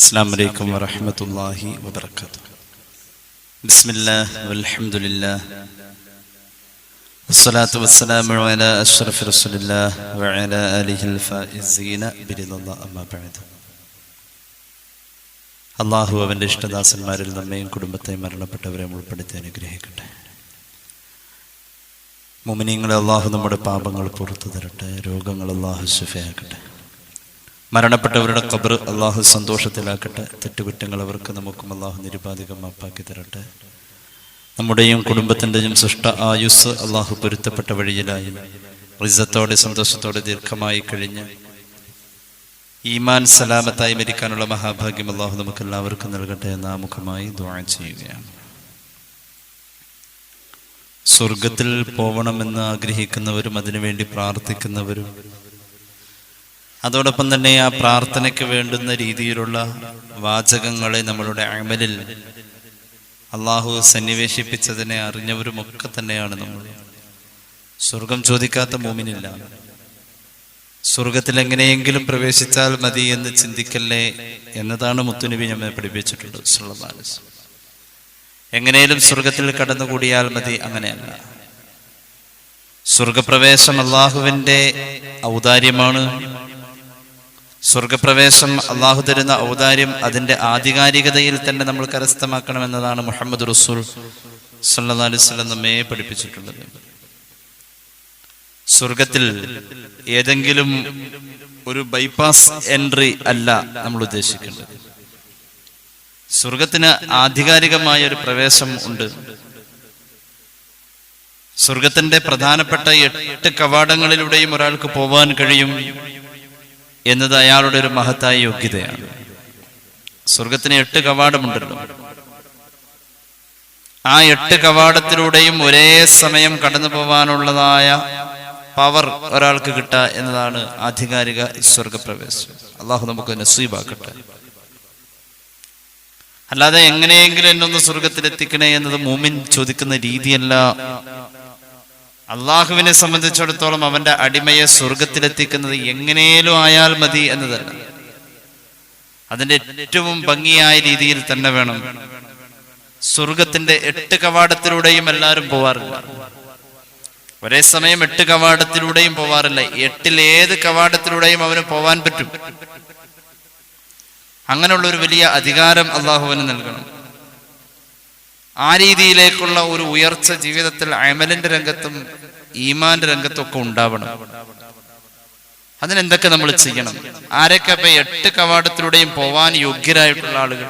السلام عليكم ورحمة الله وبركاته. بسم الله والحمد لله والصلاة والسلام على أشرف رسول الله وعلى آله الفائزين برضا الله أما بعد. അള്ളാഹു അവൻ്റെ ഇഷ്ടദാസന്മാരിൽ നമ്മയും കുടുംബത്തെയും മരണപ്പെട്ടവരെ ഉൾപ്പെടുത്തി അനുഗ്രഹിക്കട്ടെ. മുഅ്മിനീങ്ങളെ അള്ളാഹു നമ്മുടെ പാപങ്ങൾ പുറത്തു തരട്ടെ, രോഗങ്ങൾ അള്ളാഹു ശിഫയാക്കട്ടെ, മരണപ്പെട്ടവരുടെ ഖബർ അള്ളാഹു സന്തോഷത്തിലാക്കട്ടെ, തെറ്റുകുറ്റങ്ങൾ അവർക്ക് നമുക്കും അള്ളാഹു നിരുപാധികം മാപ്പാക്കി തരട്ടെ. നമ്മുടെയും കുടുംബത്തിൻ്റെയും സൃഷ്ട ആയുസ് അള്ളാഹു പൊരുത്തപ്പെട്ട വഴിയിലായി ഇസ്സത്തോടെ സന്തോഷത്തോടെ ദീർഘമായി കഴിഞ്ഞ് ഈമാൻ സലാമത്തായി മരിക്കാനുള്ള മഹാഭാഗ്യം അള്ളാഹു നമുക്കെല്ലാവർക്കും നൽകട്ടെ എന്ന് ആമുഖമായി ദുആ ചെയ്യുകയാണ്. സ്വർഗത്തിൽ പോകണമെന്ന് ആഗ്രഹിക്കുന്നവരും അതിനുവേണ്ടി പ്രാർത്ഥിക്കുന്നവരും അതോടൊപ്പം തന്നെ ആ പ്രാർത്ഥനയ്ക്ക് വേണ്ടുന്ന രീതിയിലുള്ള വാചകങ്ങളെ നമ്മളുടെ അമലിൽ അള്ളാഹു സന്നിവേശിപ്പിച്ചതിനെ അറിഞ്ഞവരുമൊക്കെ തന്നെയാണ് നമ്മൾ. സ്വർഗം ചോദിക്കാത്ത മുഅ്മിനില്ല. സ്വർഗത്തിൽ എങ്ങനെയെങ്കിലും പ്രവേശിച്ചാൽ മതി എന്ന് ചിന്തിക്കല്ലേ എന്നതാണ് മുത്തുനബി നമ്മെ പഠിപ്പിച്ചിട്ടുള്ളത് സല്ലല്ലാഹു അലൈഹി വസല്ലം. എങ്ങനെയും സ്വർഗത്തിൽ കടന്നുകൂടിയാൽ മതി, അങ്ങനെയല്ല. സ്വർഗപ്രവേശം അള്ളാഹുവിൻ്റെ ഔദാര്യമാണ്. സ്വർഗപ്രവേശം അള്ളാഹു തരുന്ന ഔദാര്യം അതിൻ്റെ ആധികാരികതയിൽ തന്നെ നമ്മൾ കരസ്ഥമാക്കണമെന്നതാണ് മുഹമ്മദ് റസൂൽ സല്ലല്ലാഹു അലൈഹി വസല്ലം നമ്മെ പഠിപ്പിച്ചിട്ടുള്ളത്. സ്വർഗത്തിൽ ഏതെങ്കിലും ഒരു ബൈപ്പാസ് എൻട്രി അല്ല നമ്മൾ ഉദ്ദേശിക്കേണ്ടത്. സ്വർഗത്തിന് ആധികാരികമായ ഒരു പ്രവേശം ഉണ്ട്. സ്വർഗത്തിന്റെ പ്രധാനപ്പെട്ട 8 കവാടങ്ങളിലൂടെയും ഒരാൾക്ക് പോവാൻ കഴിയും എന്നത് അയാളുടെ ഒരു മഹത്തായ യോഗ്യതയാണ്. സ്വർഗത്തിന് 8 കവാടമുണ്ടല്ലോ. ആ 8 കവാടത്തിലൂടെയും ഒരേ സമയം കടന്നു പോവാനുള്ളതായ പവർ ഒരാൾക്ക് കിട്ടുക എന്നതാണ് ആധികാരിക സ്വർഗപ്രവേശം. അള്ളാഹു നമുക്ക് നസീബാക്കട്ടെ. അല്ലാതെ എങ്ങനെയെങ്കിലും എന്നൊന്ന് സ്വർഗത്തിലെത്തിക്കണേ എന്നത് മുഅ്മിൻ ചോദിക്കുന്ന രീതിയല്ല. അള്ളാഹുവിനെ സംബന്ധിച്ചിടത്തോളം അവന്റെ അടിമയെ സ്വർഗത്തിലെത്തിക്കുന്നത് എങ്ങനെയും ആയാൽ മതി എന്നതല്ല, അതിന്റെ ഏറ്റവും ഭംഗിയായ രീതിയിൽ തന്നെ വേണം. സ്വർഗത്തിന്റെ 8 കവാടത്തിലൂടെയും എല്ലാവരും പോവാറില്ല. ഒരേ സമയം 8 കവാടത്തിലൂടെയും പോവാറില്ല. 8 ഏത് കവാടത്തിലൂടെയും അവന് പോവാൻ പറ്റും. അങ്ങനെയുള്ള ഒരു വലിയ അധികാരം അള്ളാഹുവിന് നൽകണം. ആ രീതിയിലേക്കുള്ള ഒരു ഉയർച്ച ജീവിതത്തിൽ അമലിന്റെ രംഗത്തും ഈമാന്റെ രംഗത്തും ഒക്കെ ഉണ്ടാവണം. അതിനെന്തൊക്കെ നമ്മൾ ചെയ്യണം? ആരൊക്കെ ഇപ്പൊ 8 കവാടത്തിലൂടെയും പോവാൻ യോഗ്യരായിട്ടുള്ള ആളുകൾ?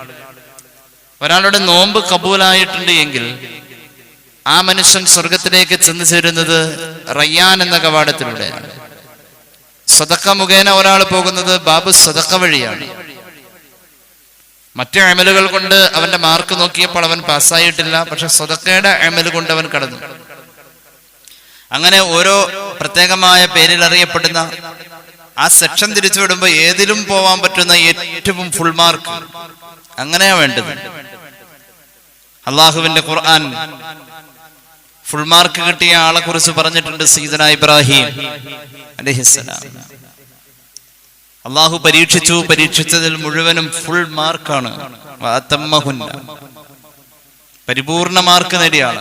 ഒരാളുടെ നോമ്പ് കബൂലായിട്ടുണ്ട് എങ്കിൽ ആ മനുഷ്യൻ സ്വർഗത്തിലേക്ക് ചെന്നു ചേരുന്നത് റയ്യാൻ എന്ന കവാടത്തിലൂടെയാണ്. സദഖ മുഖേന ഒരാൾ പോകുന്നത് ബാബു സദഖ വഴിയാണ്. മറ്റു അമലുകൾ കൊണ്ട് അവന്റെ മാർക്ക് നോക്കിയപ്പോൾ അവൻ പാസ്സായിട്ടില്ല, പക്ഷെ സദഖയുടെ അമൽ കൊണ്ട് അവൻ കടന്നു. അങ്ങനെ ഓരോ പ്രത്യേകമായ പേരിൽ അറിയപ്പെടുന്ന ആ സെക്ഷൻ തിരിച്ചുവിടുമ്പോൾ ഏതിലും പോവാൻ പറ്റുന്ന ഏറ്റവും ഫുൾ മാർക്ക് അങ്ങനെയാ വേണ്ടത്. അള്ളാഹുവിന്റെ ഖുർആൻ ഫുൾ മാർക്ക് കിട്ടിയ ആളെ കുറിച്ച് പറഞ്ഞിട്ടുണ്ട്. സയ്യിദുനാ ഇബ്രാഹിം അലൈഹിസ്സലാം അള്ളാഹു പരീക്ഷിച്ചതിൽ മുഴുവനും ഫുൾ മാർക്കാണ്. പരിപൂർണ മാർക്ക് നേടിയാണ്.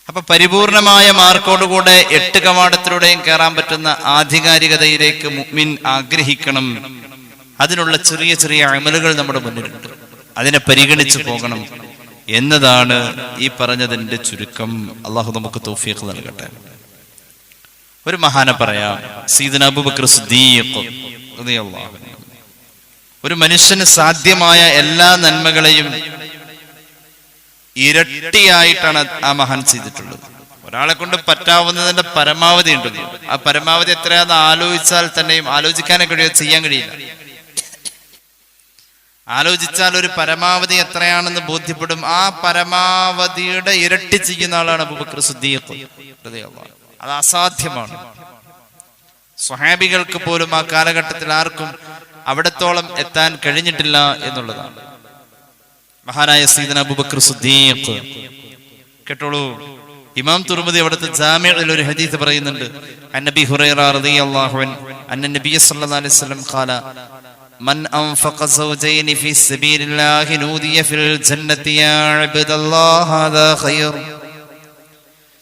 അപ്പൊ പരിപൂർണമായ മാർക്കോടുകൂടെ 8 കവാടത്തിലൂടെയും കയറാൻ പറ്റുന്ന ആധികാരികതയിലേക്ക് മുഅ്മിൻ ആഗ്രഹിക്കണം. അതിനുള്ള ചെറിയ ചെറിയ അമലുകൾ നമ്മുടെ മുന്നിലുണ്ട്. അതിനെ പരിഗണിച്ചു പോകണം എന്നതാണ് ഈ പറഞ്ഞതിന്റെ ചുരുക്കം. അള്ളാഹു നമുക്ക് തൗഫീഖ് നൽകട്ടെ. ഒരു മഹാനെ പറയാം, സയ്യിദുനാ അബൂബക്കർ സിദ്ദീഖ് റളിയല്ലാഹു അൻഹു. ഒരു മനുഷ്യന് സാധ്യമായ എല്ലാ നന്മകളെയും ഇരട്ടിയായിട്ടാണ് ആ മഹാൻ ചെയ്തിട്ടുള്ളത്. ഒരാളെ കൊണ്ട് പറ്റാവുന്നതിന്റെ പരമാവധി ഉണ്ടല്ലോ, ആ പരമാവധി എത്രയാണെന്ന് ആലോചിച്ചാൽ തന്നെയും ആലോചിക്കാനേ കഴിയുമോ? ചെയ്യാൻ കഴിയില്ല. ആലോചിച്ചാൽ ഒരു പരമാവധി എത്രയാണെന്ന് ബോധ്യപ്പെടും. ആ പരമാവധിയുടെ ഇരട്ടി ചെയ്യുന്ന ആളാണ് അബൂബക്കർ സിദ്ദീഖ് റളിയല്ലാഹു അൻഹു. അത് അസാധ്യമാണ്. സ്വഹാബികൾക്ക് പോലും ആ കാലഘട്ടത്തിൽ ആർക്കും അവിടത്തോളം എത്താൻ കഴിഞ്ഞിട്ടില്ല എന്നുള്ളതാണ്. മഹാനായ സയ്യിദുനാ അബൂബക്കർ സിദ്ദീഖ് കേട്ടോളൂ, ഇമാം തുർമുദി അവിടുത്തെ ജാമിഉൽ ഒരു ഹദീസ് പറയുന്നുണ്ട്, അന്നബി ഹുറൈറ റളിയല്ലാഹു അൻഹു അന്ന നബി സല്ലല്ലാഹു അലൈഹി വസല്ലം ഖാല മൻ അൻഫഖ സൗജൈനി ഫീ സബീലില്ലാഹി നൂദിയ ഫിൽ ജന്നതി യാ അബ്ദല്ലാഹ് ഹാദാ ഖൈർ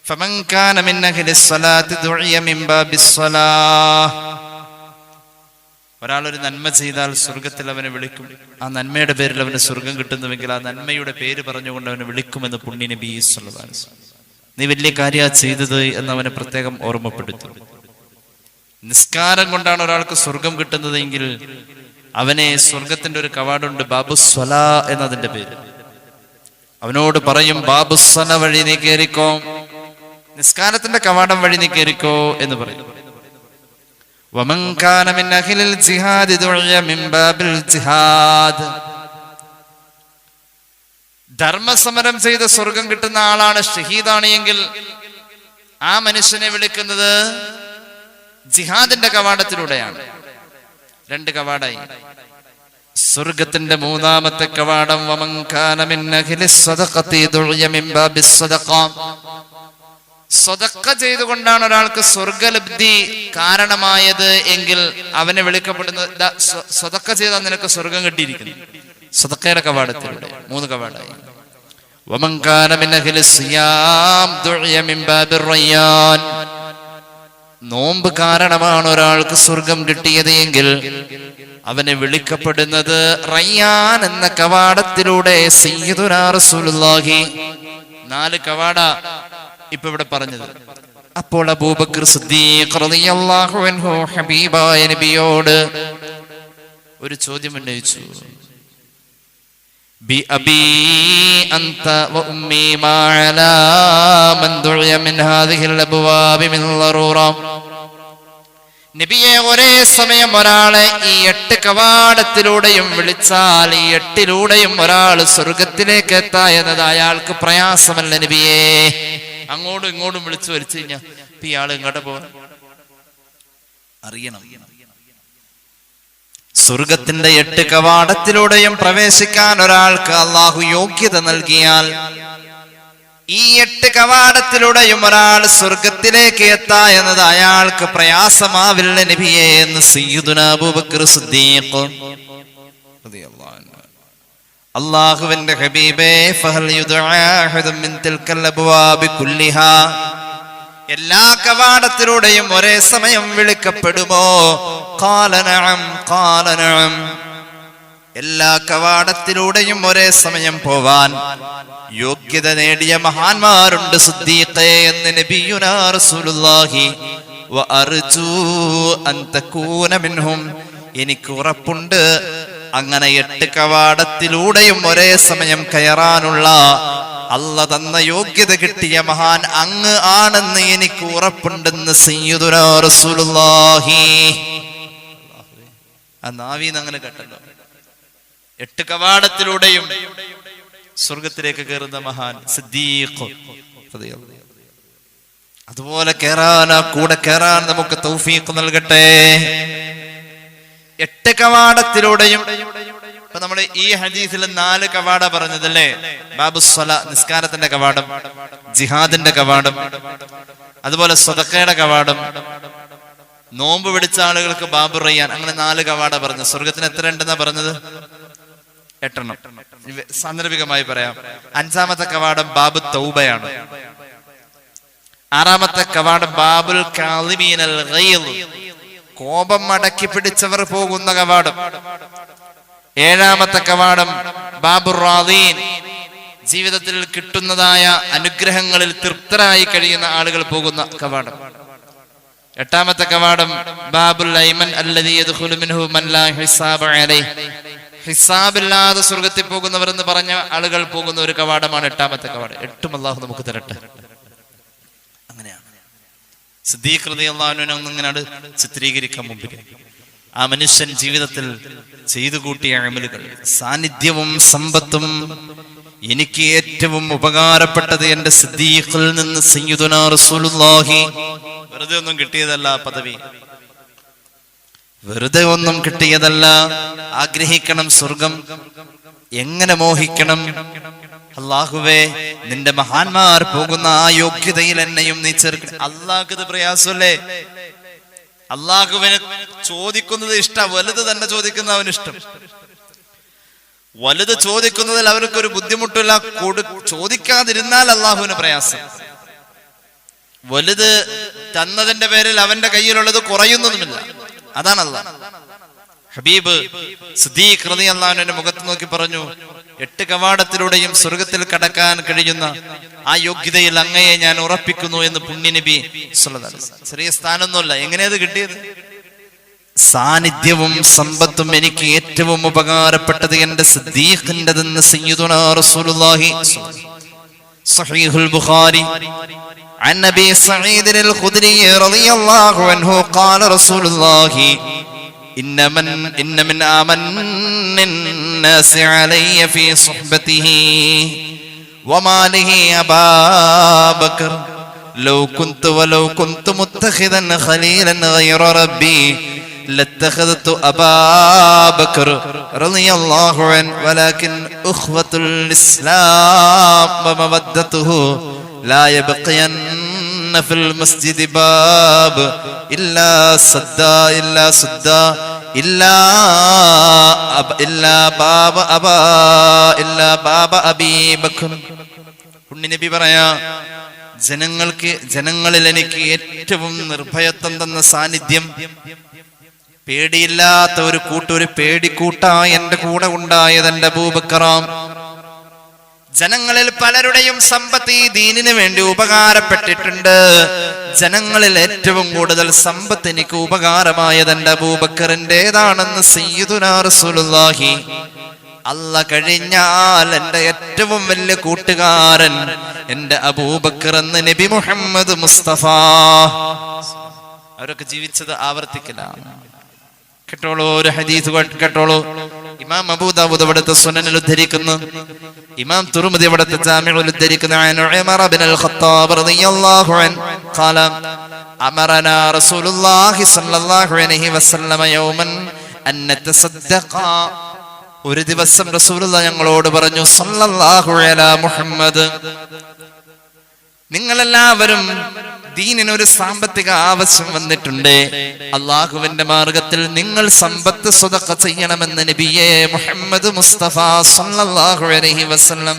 ഫമൻ കാന മിൻ അഹ്ലിസ് സ്വലാത്തി ദുഇയ മിൻ ബാബിസ് സ്വലാഹ്. ഒരാൾ ഒരു നന്മ ചെയ്താൽ സ്വർഗത്തിൽ അവനെ വിളിക്കും. ആ നന്മയുടെ പേരിൽ അവന് സ്വർഗം കിട്ടുന്നുവെങ്കിൽ ആ നന്മയുടെ പേര് പറഞ്ഞുകൊണ്ട് അവനെ വിളിക്കുമെന്ന് പുണ്യ നബി സല്ലല്ലാഹു അലൈഹി വസല്ലം. നീ വലിയ കാര്യ ചെയ്തത് എന്ന് അവനെ പ്രത്യേകം ഓർമ്മപ്പെടുത്തും. നിസ്കാരം കൊണ്ടാണ് ഒരാൾക്ക് സ്വർഗം കിട്ടുന്നതെങ്കിൽ അവനെ സ്വർഗത്തിന്റെ ഒരു കവാടമുണ്ട്, ബാബുസ്വല എന്നതിന്റെ പേര്. അവനോട് പറയും, ബാബുസ്വല വഴി നീ കയറിക്കോ, നിസ്കാരത്തിന്റെ കവാടം വഴി നീ കയറിക്കോ എന്ന് പറയും. വമൻ കാന മിൻ അഹ്ലിൽ ജിഹാദി ദുഇയ മിൻ ബാബിൽ ജിഹാദ്. ധർമ്മസമരം ചെയ്ത് സ്വർഗം കിട്ടുന്ന ആളാണ്, ഷഹീദാണ് എങ്കിൽ ആ മനുഷ്യനെ വിളിക്കുന്നത് ജിഹാദിന്റെ കവാടത്തിലൂടെയാണ്. രണ്ട് കവാടായി. സ്വർഗത്തിന്റെ മൂന്നാമത്തെ കവാടം വമൻ കാന മിൻ അഹ്ലിസ് സദഖതി ദുഇയ മിൻ ബാബിസ് സദഖ. സ്വതക്ക ചെയ്തുകൊണ്ടാണ് ഒരാൾക്ക് സ്വർഗലബ്ധി കാരണമായത് എങ്കിൽ അവനെ വിളിക്കപ്പെടുന്നത്, സ്വതക്ക ചെയ്താൽ നിനക്ക് സ്വർഗം കിട്ടിയിരിക്കുന്നു. സ്വതക്കയുടെ കവാടത്തിലൂടെ മൂന്ന് കവാടായി. വമൻ കാന മിൻ അഹ്ലിസ് സിയാം ദുഇയ മിൻ ബാബിർ റയ്യാൻ. നോമ്പ് കാരണമാണ് ഒരാൾക്ക് സ്വർഗം കിട്ടിയത് എങ്കിൽ അവനെ വിളിക്കപ്പെടുന്നത് റയ്യാൻ എന്ന കവാടത്തിലൂടെ. സയ്യിദുനാ റസൂലുള്ളാഹി. 4 കവാട ഇപ്പൊ ഇവിടെ പറഞ്ഞത്. അപ്പോൾ അബൂബക്കർ സിദ്ദീഖ് റളിയല്ലാഹു അൻഹു ഹബീബായ നബിയോട് ഒരു ചോദ്യം ഉന്നയിച്ചു. ബി അബീ അൻത വ ഉമ്മീ മാ അലാ മൻ ദുഇയ മിൻ ഹാദിഹിൽ അബ്വാബി മിൻ ളറൂറ. നബിയെ, ഒരേ സമയം ഒരാളെ ഈ 8 കവാടത്തിലൂടെയും വിളിച്ചാൽ ഈ 8ലൂടെയും ഒരാൾ സ്വർഗത്തിലേക്ക് എത്താ എന്നത് അയാൾക്ക് പ്രയാസമല്ല നബിയേ. അങ്ങോട്ടും ഇങ്ങോട്ടും വിളിച്ചു വലിച്ചു കഴിഞ്ഞാൽ ഇയാള് ഇങ്ങോട്ട് പോവാൻ അറിയണം. സ്വർഗത്തിന്റെ 8 കവാടത്തിലൂടെയും പ്രവേശിക്കാൻ ഒരാൾക്ക് അള്ളാഹു യോഗ്യത നൽകിയാൽ ഈ 8 കവാടത്തിലൂടെയും ഒരാൾ സ്വർഗത്തിലേക്ക് എത്താ എന്നത് അയാൾക്ക് പ്രയാസമാവില്ല നബിയേ എന്ന് സയ്യിദുനാ അബൂബക്കർ സിദ്ദീഖ് റളിയല്ലാഹു അൻഹു. അല്ലാഹുവിന്റെ ഹബീബേ, ഫഹൽ യുദ്ആ അഹദുൻ മിൻ തിൽകൽ അബ്വാബി കുല്ലിഹാ. എല്ലാ കവാടത്തിലൂടെയും ഒരേ സമയം വിളിക്കപ്പെടുമോ? ഖാല നഅം ഖാല നഅം. എല്ലാ കവാടത്തിലൂടെയും ഒരേ സമയം പോവാൻ യോഗ്യത നേടിയ മഹാന്മാരുണ്ട് സിദ്ദീഖേ എന്ന് നബിയുനാ റസൂലുള്ളാഹി. വ അർജൂ അൻ തകൂന മിൻഹും. എനിക്ക് ഉറപ്പുണ്ട് അങ്ങനെ 8 കവാടത്തിലൂടെയും ഒരേ സമയം കയറാനുള്ള അല്ലാഹ് തന്ന യോഗ്യത കിട്ടിയ മഹാൻ അങ്ങ് ആണെന്ന് എനിക്ക് ഉറപ്പുണ്ടെന്ന് സയ്യിദുനാ റസൂലുള്ളാഹി. ആ നാവീന്ന് അങ്ങനെ കേട്ടല്ലോ. 8 കവാടത്തിലൂടെയും സ്വർഗത്തിലേക്ക് കയറുന്ന മഹാൻ സിദ്ദീഖ്. അതുപോലെ കൂടെ കയറാൻ നമുക്ക് തൗഫീഖ് നൽകട്ടെ. 8 കവാടത്തിലൂടെയും ഇപ്പൊ നമ്മൾ ഈ ഹദീസിൽ 4 കവാട പറഞ്ഞതല്ലേ? ബാബുസ്വല നിസ്കാരത്തിന്റെ കവാടം, ജിഹാദിന്റെ കവാടം, അതുപോലെ സ്വതക്കയുടെ കവാടം, നോമ്പ് പിടിച്ച ആളുകൾക്ക് ബാബു റയ്യാൻ, അങ്ങനെ 4 കവാട പറഞ്ഞു. സ്വർഗത്തിന് എത്ര ഉണ്ടെന്നാ പറഞ്ഞത്? 8. സാന്ദർഭികമായി പറയാം. 5ാമത്തെ കവാടം ബാബു തൗബയാണ്. 6ാമത്തെ കവാടം ബാബുൽ കാളിമീനൽ ഗൈദ്, കോപം അടക്കി പിടിച്ചവർ പോകുന്ന കവാടം. 7ാമത്തെ കവാടം ബാബുർ റാദീൻ, ജീവിതത്തിൽ കിട്ടുന്നതായ അനുഗ്രഹങ്ങളിൽ തൃപ്തരായി കഴിയുന്ന ആളുകൾ പോകുന്ന കവാടം. 8ാമത്തെ കവാടം ബാബുൽ ഐമൻ അല്ലദീ യദ്ഖുലു മിൻഹു മൻ ലാ ഹിസാബ അലൈഹി, ഹിസാബില്ലാതെ സ്വർഗത്തിൽ പോകുന്നവർ എന്ന് പറഞ്ഞ ആളുകൾ പോകുന്ന ഒരു കവാടമാണ് 8ാമത്തെ കവാടം. 8ഉം അല്ലാഹു നമുക്ക് തരട്ടെ. അങ്ങനെയാണ് സിദ്ദീഖ് റളിയല്ലാഹു അൻഹു ഇങ്ങനെ ചിത്രീകരിക്കാൻ മുമ്പിൽ ആ മനുഷ്യൻ ജീവിതത്തിൽ ചെയ്തു കൂട്ടിയ അമലുകൾ, സാന്നിധ്യവും സമ്പത്തും. എനിക്ക് ഏറ്റവും ഉപകാരപ്പെട്ടത് എന്റെ സിദ്ദീഖിൽ നിന്ന് സയ്യിദുനാ റസൂലുള്ളാഹി. വെറുതെ ഒന്നും കിട്ടിയതല്ല പദവി, വെറുതെ ഒന്നും കിട്ടിയതല്ല. ആഗ്രഹിക്കണം സ്വർഗം, എങ്ങനെ മോഹിക്കണം? അള്ളാഹുവേ, നിന്റെ മഹാന്മാർ പോകുന്ന ആ യോഗ്യതയിൽ എന്നെയും നീ ചേർക്കണം. അള്ളാഹ്ക്ക് ഇത് പ്രയാസമല്ലേ? അള്ളാഹുവിന് ചോദിക്കുന്നത് ഇഷ്ടം, വലുത് തന്നെ ചോദിക്കുന്ന അവന് ഇഷ്ടം. വലുത് ചോദിക്കുന്നതിൽ അവർക്കൊരു ബുദ്ധിമുട്ടില്ല. ചോദിക്കാതിരുന്നാൽ അള്ളാഹുവിന് പ്രയാസം. വലുത് തന്നതിന്റെ പേരിൽ അവന്റെ കയ്യിലുള്ളത് കുറയുന്നതുമില്ല. അതാണ് അള്ളാഹ്. ഹബീബ് സിദ്ദീഖ് റളിയല്ലാഹു അൻഹുവിന്റെ മുഖത്ത് നോക്കി പറഞ്ഞു, 8 കവാടത്തിലൂടെയും സ്വർഗത്തിൽ കടക്കാൻ കഴിയുന്ന ആ യോഗ്യതയിൽ അങ്ങയെ ഞാൻ ഉറപ്പിക്കുന്നു എന്ന് പുണ്യ നബി സ്വല്ലല്ലാഹു അലൈഹി വസല്ലം. ചെറിയ സ്ഥാനമൊന്നുമല്ല. എങ്ങനെയത് കിട്ടിയത്? സാന്നിധ്യവും സമ്പത്തും എനിക്ക് ഏറ്റവും ഉപകാരപ്പെട്ടത് എന്റെ സിദ്ദീഖിന്റെതെന്ന് സയ്യിദുനാ റസൂലുള്ളാഹി സഹീഹുൽ ബുഖാരി عن أبي سعيد الخدري رضي الله عنه قال رسول الله إن من آمن الناس علي في صحبته وماله أبا بكر ولو كنت متخذا خليلا غير ربي لاتخذت أبا بكر رضي الله عنه ولكن أخوة الإسلام ومودته لا يبقين في المسجد باب إلا باب أبي بكر. നബി പറയാ, ജനങ്ങളിൽ എനിക്ക് ഏറ്റവും നിർഭയത്വം തന്ന സാന്നിധ്യം, പേടിയില്ലാത്ത ഒരു പേടിക്കൂട്ടായി എന്റെ കൂടെ ഉണ്ടായത് എന്റെ അബൂബക്കറാം. ജനങ്ങളിൽ പലരുടെയും സമ്പത്ത് ഈ ദീനിന് വേണ്ടി ഉപകാരപ്പെട്ടിട്ടുണ്ട്. ജനങ്ങളിൽ ഏറ്റവും കൂടുതൽ സമ്പത്ത് എനിക്ക് ഉപകാരമായത് എന്റെ അബൂബക്കറിന്റേതാണെന്ന് സയ്യിദുനാ റസൂലുള്ളാഹി. അല്ലാഹ് കഴിഞ്ഞാൽ എന്റെ ഏറ്റവും വലിയ കൂട്ടുകാരൻ എന്റെ അബൂബക്കർ എന്ന് നബി മുഹമ്മദ് മുസ്തഫ. അവരൊക്കെ ജീവിച്ചത് ആവർത്തിക്കലാണ്. കേട്ടോളൂ, ഒരു ഹദീസ് കേട്ടോളൂ. ഇമാം അബൂ ദാവൂദ് അവിടുത്തെ സുനനിൽ ഉദ്ധരിക്കുന്നു, ഇമാം തുർമുദി അവിടുത്തെ ജാമിഉൽ ഉദ്ധരിക്കുന്നു, ഉമർ ഇബ്നുൽ ഖത്താബ് റളിയല്ലാഹു അൻഹു ഖാല അമറനാ റസൂലുള്ളാഹി സ്വല്ലല്ലാഹു അലൈഹി വസല്ലമ യൗമൻ അൻ നതസദ്ദഖ. ഒരു ദിവസം റസൂലുള്ളാഹി ഞങ്ങളോട് പറഞ്ഞു, സല്ലല്ലാഹു അലാ മുഹമ്മദ്, നിങ്ങളെല്ലാവരും ദീനിനൊരു സാമ്പത്തിക ആവശ്യം വന്നിട്ടുണ്ട്. അള്ളാഹുവിന്റെ മാർഗത്തിൽ നിങ്ങൾ സമ്പത്ത് സ്വതഖ ചെയ്യണമെന്ന് നബിയെ മുഹമ്മദ് മുസ്തഫ സല്ലല്ലാഹു അലൈഹി വസല്ലം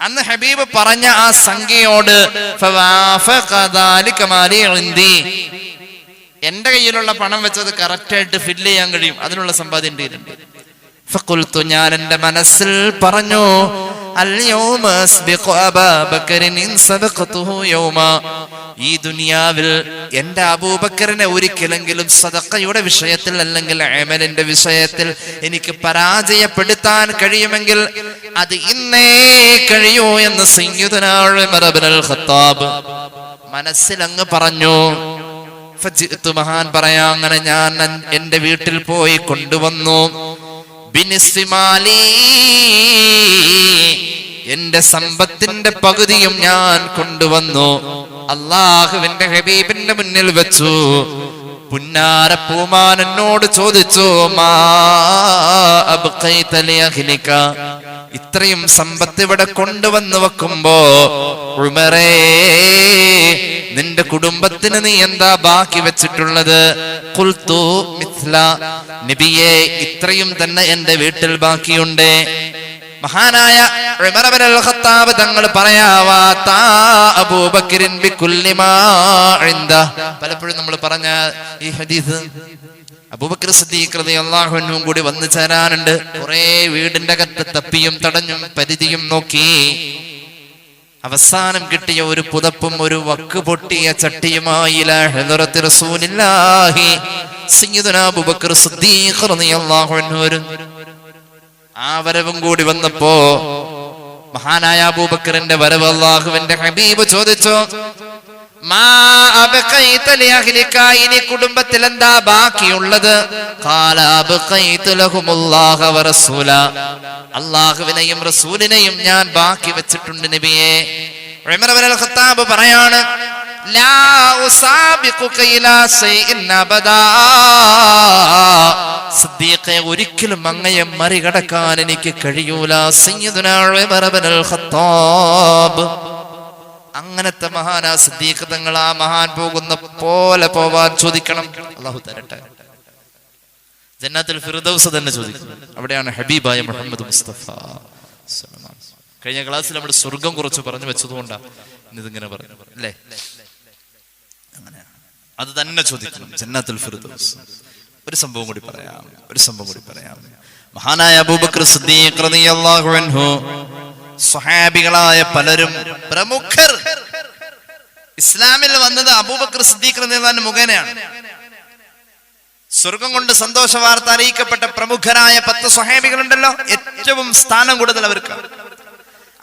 അന്ന് ഹബീബ് പറഞ്ഞ ആ സംഖ്യയോട് എന്റെ കയ്യിലുള്ള പണം വെച്ചത് കറക്റ്റ് ആയിട്ട് ഫില്ല് ചെയ്യാൻ കഴിയും, അതിനുള്ള സമ്പാദ്യം ഉണ്ട്. ഫഖുൽതു, ഞാൻ എന്റെ മനസ്സിൽ പറഞ്ഞു, ഈ ദുനിയാവിൽ എന്റെ അബൂബക്കറിനെ ഒരിക്കലെങ്കിലും സദഖയുടെ വിഷയത്തിൽ അല്ലെങ്കിൽ അമലിന്റെ വിഷയത്തിൽ എനിക്ക് പരാജയപ്പെടുത്താൻ കഴിയുമെങ്കിൽ അത് ഇന്നേ കഴിയൂ എന്ന് സയ്യിദുനാ ഉമർ ഇബ്നുൽ ഖത്താബ് മനസ്സിൽ അങ്ങ് പറഞ്ഞു. ഫജിഅ്തു, മഹാൻ പറയാ, അങ്ങനെ ഞാൻ എന്റെ വീട്ടിൽ പോയി കൊണ്ടുവന്നു. ബിനിസ്മാലി, എന്റെ സമ്പത്തിന്റെ പകുതിയും ഞാൻ കൊണ്ടുവന്നു. അള്ളാഹുവിന്റെ ഹബീബിന്റെ മുന്നിൽ വെച്ചു. പുന്നാര പൂമാൻ എന്നോട് ചോദിച്ചു, മാ അബ്ഖൈത ലി അഹ്ലിക, ഇത്രയും സമ്പത്ത് ഇവിടെ കൊണ്ടുവന്ന് വെക്കുമ്പോ ഉമറേ, നിന്റെ കുടുംബത്തിന് നീ എന്താ ബാക്കി വെച്ചിട്ടുള്ളത്? ഖുൽതു മിസ്ല, നബിയേ, ഇത്രയും തന്നെ എന്റെ വീട്ടിൽ ബാക്കിയുണ്ട്. മഹാനായ ഉമർ ഇബ്നുൽ ഖത്താബ് തങ്ങൾ പറയാവാ, താ അബൂബക്കറിൻ ബികുല്ലി മാ ഇൻദ. പലപ്പോഴും നമ്മൾ പറഞ്ഞ ഈ ഹദീസ് അബൂബക്കർ സിദ്ദീഖ് റളിയല്ലാഹു അൻഹു കൂടി വന്നു ചേരാനുണ്ട്. കുറെ വീടിന്റെ അകത്ത് തപ്പിയും തടഞ്ഞും പരിധിയും നോക്കി. അവസാനം കിട്ടിയ ഒരു പുതപ്പും ഒരു വക്ക് പൊട്ടിയ ചട്ടിയുമായി ഇലാ ഹളറത്തി റസൂലില്ലാഹി സയ്യിദുനാ അബൂബക്കർ സിദ്ദീഖ് റളിയല്ലാഹു അൻഹു ആ വരവും കൂടി വന്നപ്പോ മഹാനായ അബൂബക്കറിന്റെ വരവ് അല്ലാഹുവിന്റെ ഹബീബ് ചോദിച്ചു, മാ അബ്ഖൈത ലി അഹ്ലിക, ഇനി കുടുംബത്തിൽ എന്താ ബാക്കിയുള്ളത്? ഖാല അബ്ഖൈതു ലഹുമുല്ലാഹ വ റസൂല, അല്ലാഹുവിനെയും റസൂലിനെയും ഞാൻ ബാക്കി വെച്ചിട്ടുണ്ട് നബിയേ. ഉമർ ഇബ്നുൽ ഖത്താബ് പറയാണ്, ലാ ഉസാബിഖുക ഇലാ ശൈഇൻ അബദാ, സിദ്ദീഖേ, ഒരിക്കലും അങ്ങയെ മറികടക്കാൻ എനിക്ക് കഴിയൂല. സയ്യിദുനാ ഉമർ ഇബ്നുൽ ഖത്താബ്, അങ്ങനത്തെ മഹാനാ സിദ്ദീഖ് തങ്ങൾ. ആ മഹാൻ പോകുന്ന പോലെ പോവാൻ ചോദിക്കണം. അല്ലാഹു തരട്ടെ. ജന്നത്തുൽ ഫിർദൗസ് തന്നെ ചോദിക്കും. അവിടെയാണ് ഹബീബായ മുഹമ്മദ് മുസ്തഫ. കഴിഞ്ഞ ക്ലാസ്സിൽ നമ്മൾ സ്വർഗം കുറച്ച് പറഞ്ഞു വെച്ചതുകൊണ്ടാണ് ഇന്നിതിങ്ങനെ പറഞ്ഞു അല്ലേ? അങ്ങനെ അത് തന്നെ ചോദിക്കണം, ജന്നത്തുൽ ഫിർദൗസ്. ഒരു സംഭവം കൂടി പറയാം. മഹാനായ അബൂബക്കർ സിദ്ദീഖ് റളിയല്ലാഹു അൻഹു, സ്വഹാബികളായ പലരും പ്രമുഖർ ഇസ്ലാമിൽ വന്നത് അബൂബക്കർ സിദ്ദീഖ് റളിയല്ലാഹു അൻഹു മുഖേനയാണ്. സ്വർഗം കൊണ്ട് സന്തോഷ വാർത്ത അറിയിക്കപ്പെട്ട പ്രമുഖരായ 10 സ്വഹാബികളുണ്ടല്ലോ, ഏറ്റവും സ്ഥാനം കൂടുതൽ അവർക്ക്.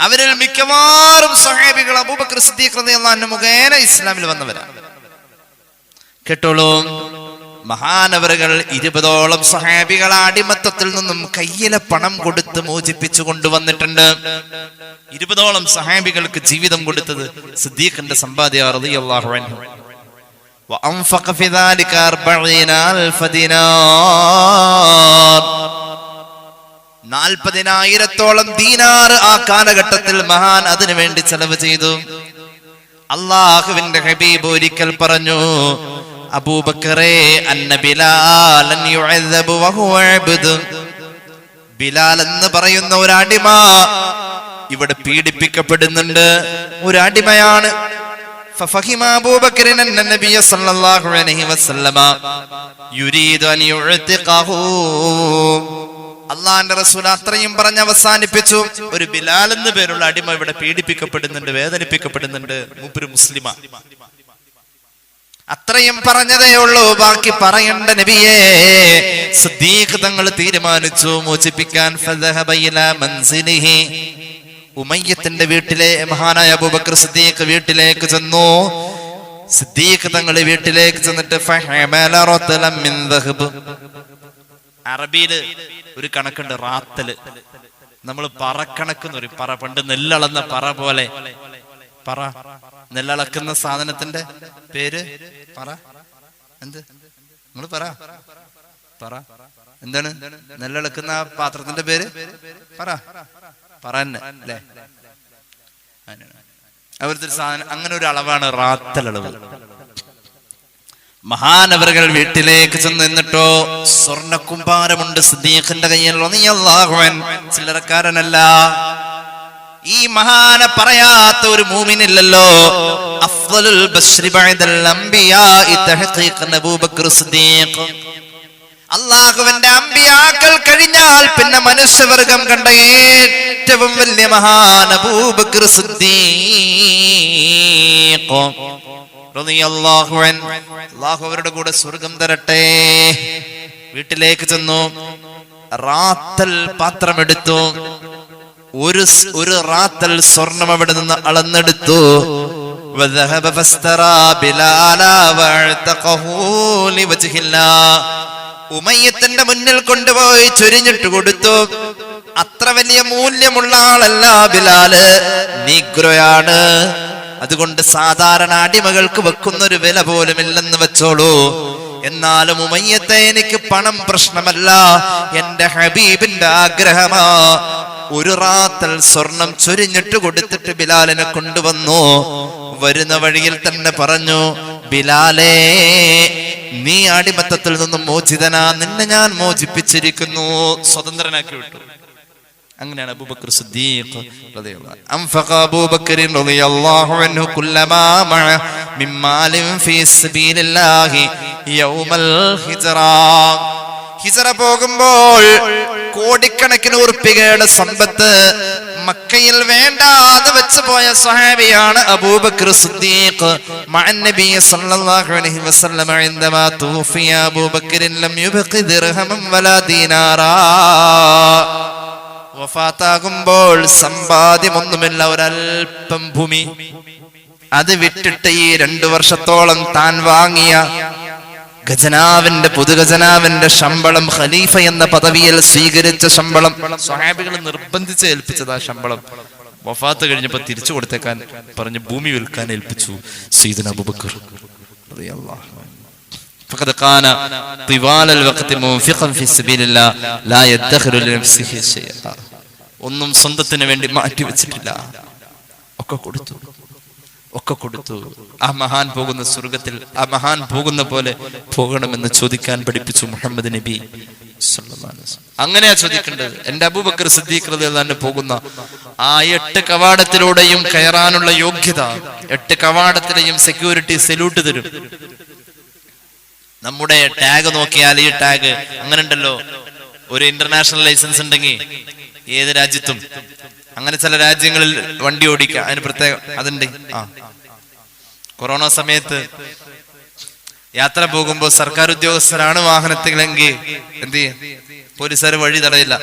അവരിൽ മിക്കവാറും സ്വഹാബികൾ അബൂബക്കർ സിദ്ദീഖ് റളിയല്ലാഹു അൻഹു മുഖേന ഇസ്ലാമിൽ വന്നവരാണ്. കേട്ടോളൂ, മഹാനവറുകൾ 20ഓളം സ്വഹാബികളെ അടിമത്തത്തിൽ നിന്നും കയ്യിലെ പണം കൊടുത്ത് മോചിപ്പിച്ചു കൊണ്ടുവന്നിട്ടുണ്ട്. 20ഓളം സ്വഹാബികൾക്ക് ജീവിതം കൊടുത്തത് സിദ്ദീഖിന്റെ സമ്പാദ്യ റളിയല്ലാഹു അൻഹു. وأنفق في ذلك 40,000 دينار. 40,000 ദീനാർ ആ കാലഘട്ടത്തിൽ മഹാൻ അതിനു വേണ്ടി ചെലവ് ചെയ്തു. അല്ലാഹുവിന്റെ ഹബീബ് ഒരിക്കൽ പറഞ്ഞു, അബൂബക്കറേ, അന്ന ബിലാലൻ യുഅദ്ദബു വഹുവ അബ്ദ്. ബിലാൽ എന്ന് പറയുന്ന ഒരു അടിമ ഇവിടെ പീഡിപ്പിക്കപ്പെടുന്നുണ്ട്. ഒരു അടിമയാണ്. ففهم أبو بكر أن النبي صلى الله عليه وسلم يريد أن يعتقه. അള്ളാന്റെ റസൂൽ അത്രയും പറഞ്ഞ് അവസാനിപ്പിച്ചു. ഒരു ബിലാൽ എന്ന പേരുള്ള അടിമ ഇവിടെ പീഡിപ്പിക്കപ്പെടുന്നുണ്ട്, വേദനിപ്പിക്കപ്പെടുന്നുണ്ട്. മൂപ്പര് മുസ്ലിമാ. അത്രയും പറഞ്ഞതേ ഉള്ളൂ, ബാക്കി പറയണ്ട നബിയേ. സിദ്ദീഖ് തങ്ങൾ തീരുമാനിച്ചു മോചിപ്പിക്കാൻ. ഫദഹബ ഇലാ മൻസിലിഹി. ഉമയ്യത്തിന്റെ വീട്ടിലെ മഹാനായ അബൂബക്കർ സിദ്ദീഖ് വീട്ടിലേക്ക് ചെന്നു. സിദ്ദീഖ് തങ്ങൾ വീട്ടിലേക്ക് ചെന്നിട്ട് ഫഹമല റത്ലം മിൻ ദഹബ്. അറബിയില് ഒരു കണക്കുണ്ട്, റാത്തല്. നമ്മൾ പറക്കണക്ക് എന്ന് പറയും. പറ, പണ്ട് നെല്ലളന്ന പറ പോലെ. പറ, നെല്ലളക്കുന്ന സാധനത്തിന്റെ പേര് പറ. എന്ത് നിങ്ങൾ പറ? എന്താണ് നെല്ലളക്കുന്ന പാത്രത്തിന്റെ പേര്? പറ പറന്നെ അല്ലേ? അവരുടെ സാധനം അങ്ങനെ ഒരു അളവാണ് റാത്തലളവ്. മഹാനവറുകൾ വീട്ടിലേക്ക് ചെന്ന് നിന്നിട്ടോ, സ്വർണ്ണ കുമ്പാരമുണ്ട് സിദ്ദീഖിന്റെ കയ്യിൽ. റളിയല്ലാഹു അൻഹു ചില്ലറക്കാരനല്ല. ഈ മഹാനെ പറയാത്ത ഒരു മൂമിനില്ലല്ലോ. അഫ്ളലുൽ ബശ്രി ബഅദൽ അംബിയാഇ തഹ്ഖീഖ് അബൂബക്കർ സിദ്ദീഖ്. അള്ളാഹുവിന്റെ അമ്പിയാക്കൾ കഴിഞ്ഞാൽ പിന്നെ മനുഷ്യവർഗം കണ്ട ഏറ്റവും വലിയ മഹാൻ അബൂബക്കർ സിദ്ദീഖ് റളിയല്ലാഹു അൻഹു. അല്ലാഹു അവരുടെ കൂടെ സ്വർഗം തരട്ടെ. വീട്ടിലേക്ക് ചെന്നു. റാത്തൽ പാത്രമെടുത്തു. ഒരു റാത്തൽ സ്വർണം അവിടെ നിന്ന് അളന്നെടുത്തു. വദഹബ ഫസ്തറാ ബിലാല വഅതഖഹു ലിവജ്ഹില്ലാഹ്. ഉമയ്യത്തിന്റെ മുന്നിൽ കൊണ്ടുപോയി ചൊരിഞ്ഞിട്ട് കൊടുത്തു. അത്ര വലിയ മൂല്യമുള്ള ആളല്ല ബിലാല്, നീഗ്രോയാണ്. അതുകൊണ്ട് സാധാരണ അടിമകൾക്ക് വെക്കുന്നൊരു വില പോലും ഇല്ലെന്ന് വെച്ചോളൂ. എന്നാലും ഉമയ്യത്തെ എനിക്ക് പണം പ്രശ്നമല്ല, എന്റെ ഹബീബിന്റെ ആഗ്രഹമാ. ഒരു റാത്തൽ സ്വർണം ചൊരിഞ്ഞിട്ട് കൊടുത്തിട്ട് ബിലാലിനെ കൊണ്ടുവന്നു. വരുന്ന വഴിയിൽ തന്നെ പറഞ്ഞു, ബിലാലേ, നീ അടിമത്തത്തിൽ നിന്നും മോചിതനാ, നിന്നെ ഞാൻ മോചിപ്പിച്ചിരിക്കുന്നു, സ്വതന്ത്രനാക്കി വിട്ടു. അങ്ങനെയാണ് അബൂബക്കർ സിദ്ദീഖ് റളിയല്ലാഹു അൻഹു. അൻഫഖ അബൂബക്കർ റളിയല്ലാഹു അൻഹു കുല്ലമാ മഅ മിൻ മാലിൻ ഫീ സബീലില്ലാഹി യൗമൽ ഹിജ്റ. ഹിജ്റ പോകുമ്പോൾ കോടിക്കണക്കിന് ഉറുപ്പികയുടെ സമ്പത്ത് മക്കയിൽ വേണ്ടാതെ വെച്ച് പോയ സ്വഹാബിയാണ് അബൂബക്കർ സിദ്ദീഖ്. മഅൻ നബി സല്ലല്ലാഹു അലൈഹി വസല്ലം ഇൻദമാ തൂഫിയ അബൂബക്കർ ലം യുബ്ഖി ദിർഹമൻ വലാ ദീനാറാ. വഫാത്താകുമ്പോൾ സമ്പാദ്യമൊന്നുമില്ല, ഒരൽപ്പം ഭൂമി. അത് വിട്ടിട്ട് ഈ 2 വർഷത്തോളം താൻ വാങ്ങിയ ഖജനാവിന്റെ പൊതുഖജനാവിന്റെ ശമ്പളം, ഖലീഫ എന്ന പദവിയിൽ സ്വീകരിച്ച ശമ്പളം, സ്വഹാബികൾ നിർബന്ധിച്ച് ഏൽപ്പിച്ചത് ആ ശമ്പളം വഫാത്ത് കഴിഞ്ഞപ്പോ തിരിച്ചു കൊടുത്തേക്കാൻ പറഞ്ഞ് ഭൂമി വിൽക്കാൻ ഏൽപ്പിച്ചു സയ്യിദുനാ അബൂബക്കർ റളിയല്ലാഹു അൻഹു. فقد كان طوال الوقت منفقا في سبيل الله لا يدخر لنفسه شيئا. ഒന്നും സ്വന്തത്തിന് വേണ്ടി മാറ്റി വെച്ചിട്ടില്ല, ഒക്കെ കൊടുത്തു. ആ മഹാൻ പോകുന്ന സ്വർഗത്തിൽ ആ മഹാൻ പോകുന്ന പോലെ പോകണമെന്ന് ചോദിക്കാൻ പഠിപ്പിച്ചു മുഹമ്മദ് നബി സല്ലല്ലാഹു അലൈഹി വസല്ലം. അങ്ങനെയാ ചോദിക്കേണ്ടത്. എന്റെ അബൂബക്കർ സിദ്ദീഖ് റളിയല്ലാഹു അൻഹു പോകുന്ന ആ 8 കവാടത്തിലൂടെയും കയറാനുള്ള യോഗ്യത, 8 കവാടത്തിലെയും സെക്യൂരിറ്റി സല്യൂട്ട് തരും. നമ്മുടെ ടാഗ് നോക്കിയാൽ ഈ ടാഗ് അങ്ങനെ ഉണ്ടല്ലോ, ഒരു ഇന്റർനാഷണൽ ലൈസൻസ് ഉണ്ടെങ്കിൽ ഏത് രാജ്യത്തും, അങ്ങനെ ചില രാജ്യങ്ങളിൽ വണ്ടി ഓടിക്കുക അതിന് പ്രത്യേക അതുണ്ട്. കൊറോണ സമയത്ത് യാത്ര പോകുമ്പോൾ സർക്കാർ ഉദ്യോഗസ്ഥരാണ് വാഹനത്തിലെങ്കിൽ എന്ത് ചെയ്യും, പോലീസുകാർ വഴി തടയില്ല,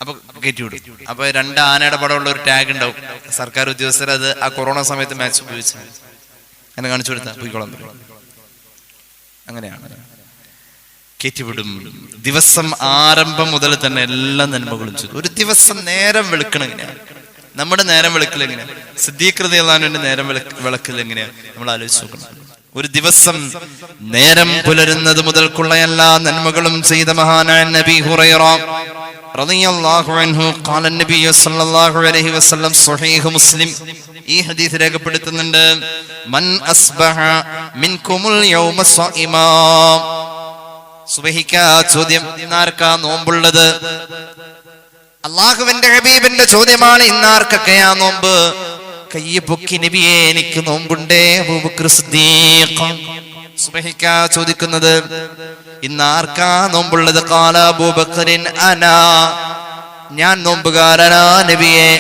അപ്പൊ കയറ്റിവിടും. അപ്പൊ 2 ആനയുടെ പടമുള്ള ഒരു ടാഗ് ഉണ്ടാവും. സർക്കാർ ഉദ്യോഗസ്ഥർ അത് ആ കൊറോണ സമയത്ത് മാച്ച് ഉപയോഗിച്ച് അങ്ങനെ കാണിച്ചു കൊടുത്താൽ പോയിക്കോളാൻ പറ്റും. അങ്ങനെയാണ് കയറ്റിവിടും. ദിവസം ആരംഭം മുതൽ തന്നെ എല്ലാ നന്മകളും ചെയ്തു. ഒരു ദിവസം നേരം വെളുക്കണം എങ്ങനെയാണ്, നമ്മുടെ നേരം വെളുക്കൽ എങ്ങനെയാ, സിദ്ദീഖ് റളിയല്ലാഹു അൻഹുവിന്റെ നേരം വെളുക്കൽ എങ്ങനെയാ, നമ്മൾ ആലോചിച്ച് നോക്കണം. ഒരു ദിവസം നേരം പുലരുന്നത് മുതൽക്കുള്ള എല്ലാ നന്മകളും ചെയ്ത മഹാനായ നബി ഹുറൈറ റളിയല്ലാഹു അൻഹു ഖാല നബി സല്ലല്ലാഹു അലൈഹി വസല്ലം സ്വഹീഹ് മുസ്ലിം ഈ ഹദീസ് രേഖപ്പെടുത്തുന്നുണ്ട്. മൻ അസ്ബഹ മിൻകുമുൽ യൗമ സ്വഇമാ. സുബഹിക്ക് ചോദ്യം, ഇന്നാർക്കാ നോമ്പുള്ളത്? അള്ളാഹുവിന്റെ ഹബീബിന്റെ ചോദ്യമാണ്, ഇന്നാർക്കൊക്കെയാ നോമ്പ്? കയ്യ് പൊക്കി നബിയെ എനിക്ക് നോമ്പുണ്ടേ. അബൂബക്കർ സിദ്ദീഖ് സുബഹിക്ക് ചോദിക്കുന്നത്, ഇന്നാർക്കാ നോമ്പുള്ളത്? ഖാല അബൂബക്കറിൻ അനാ, ഞാൻ നോമ്പുകാരനാ നബിയെ.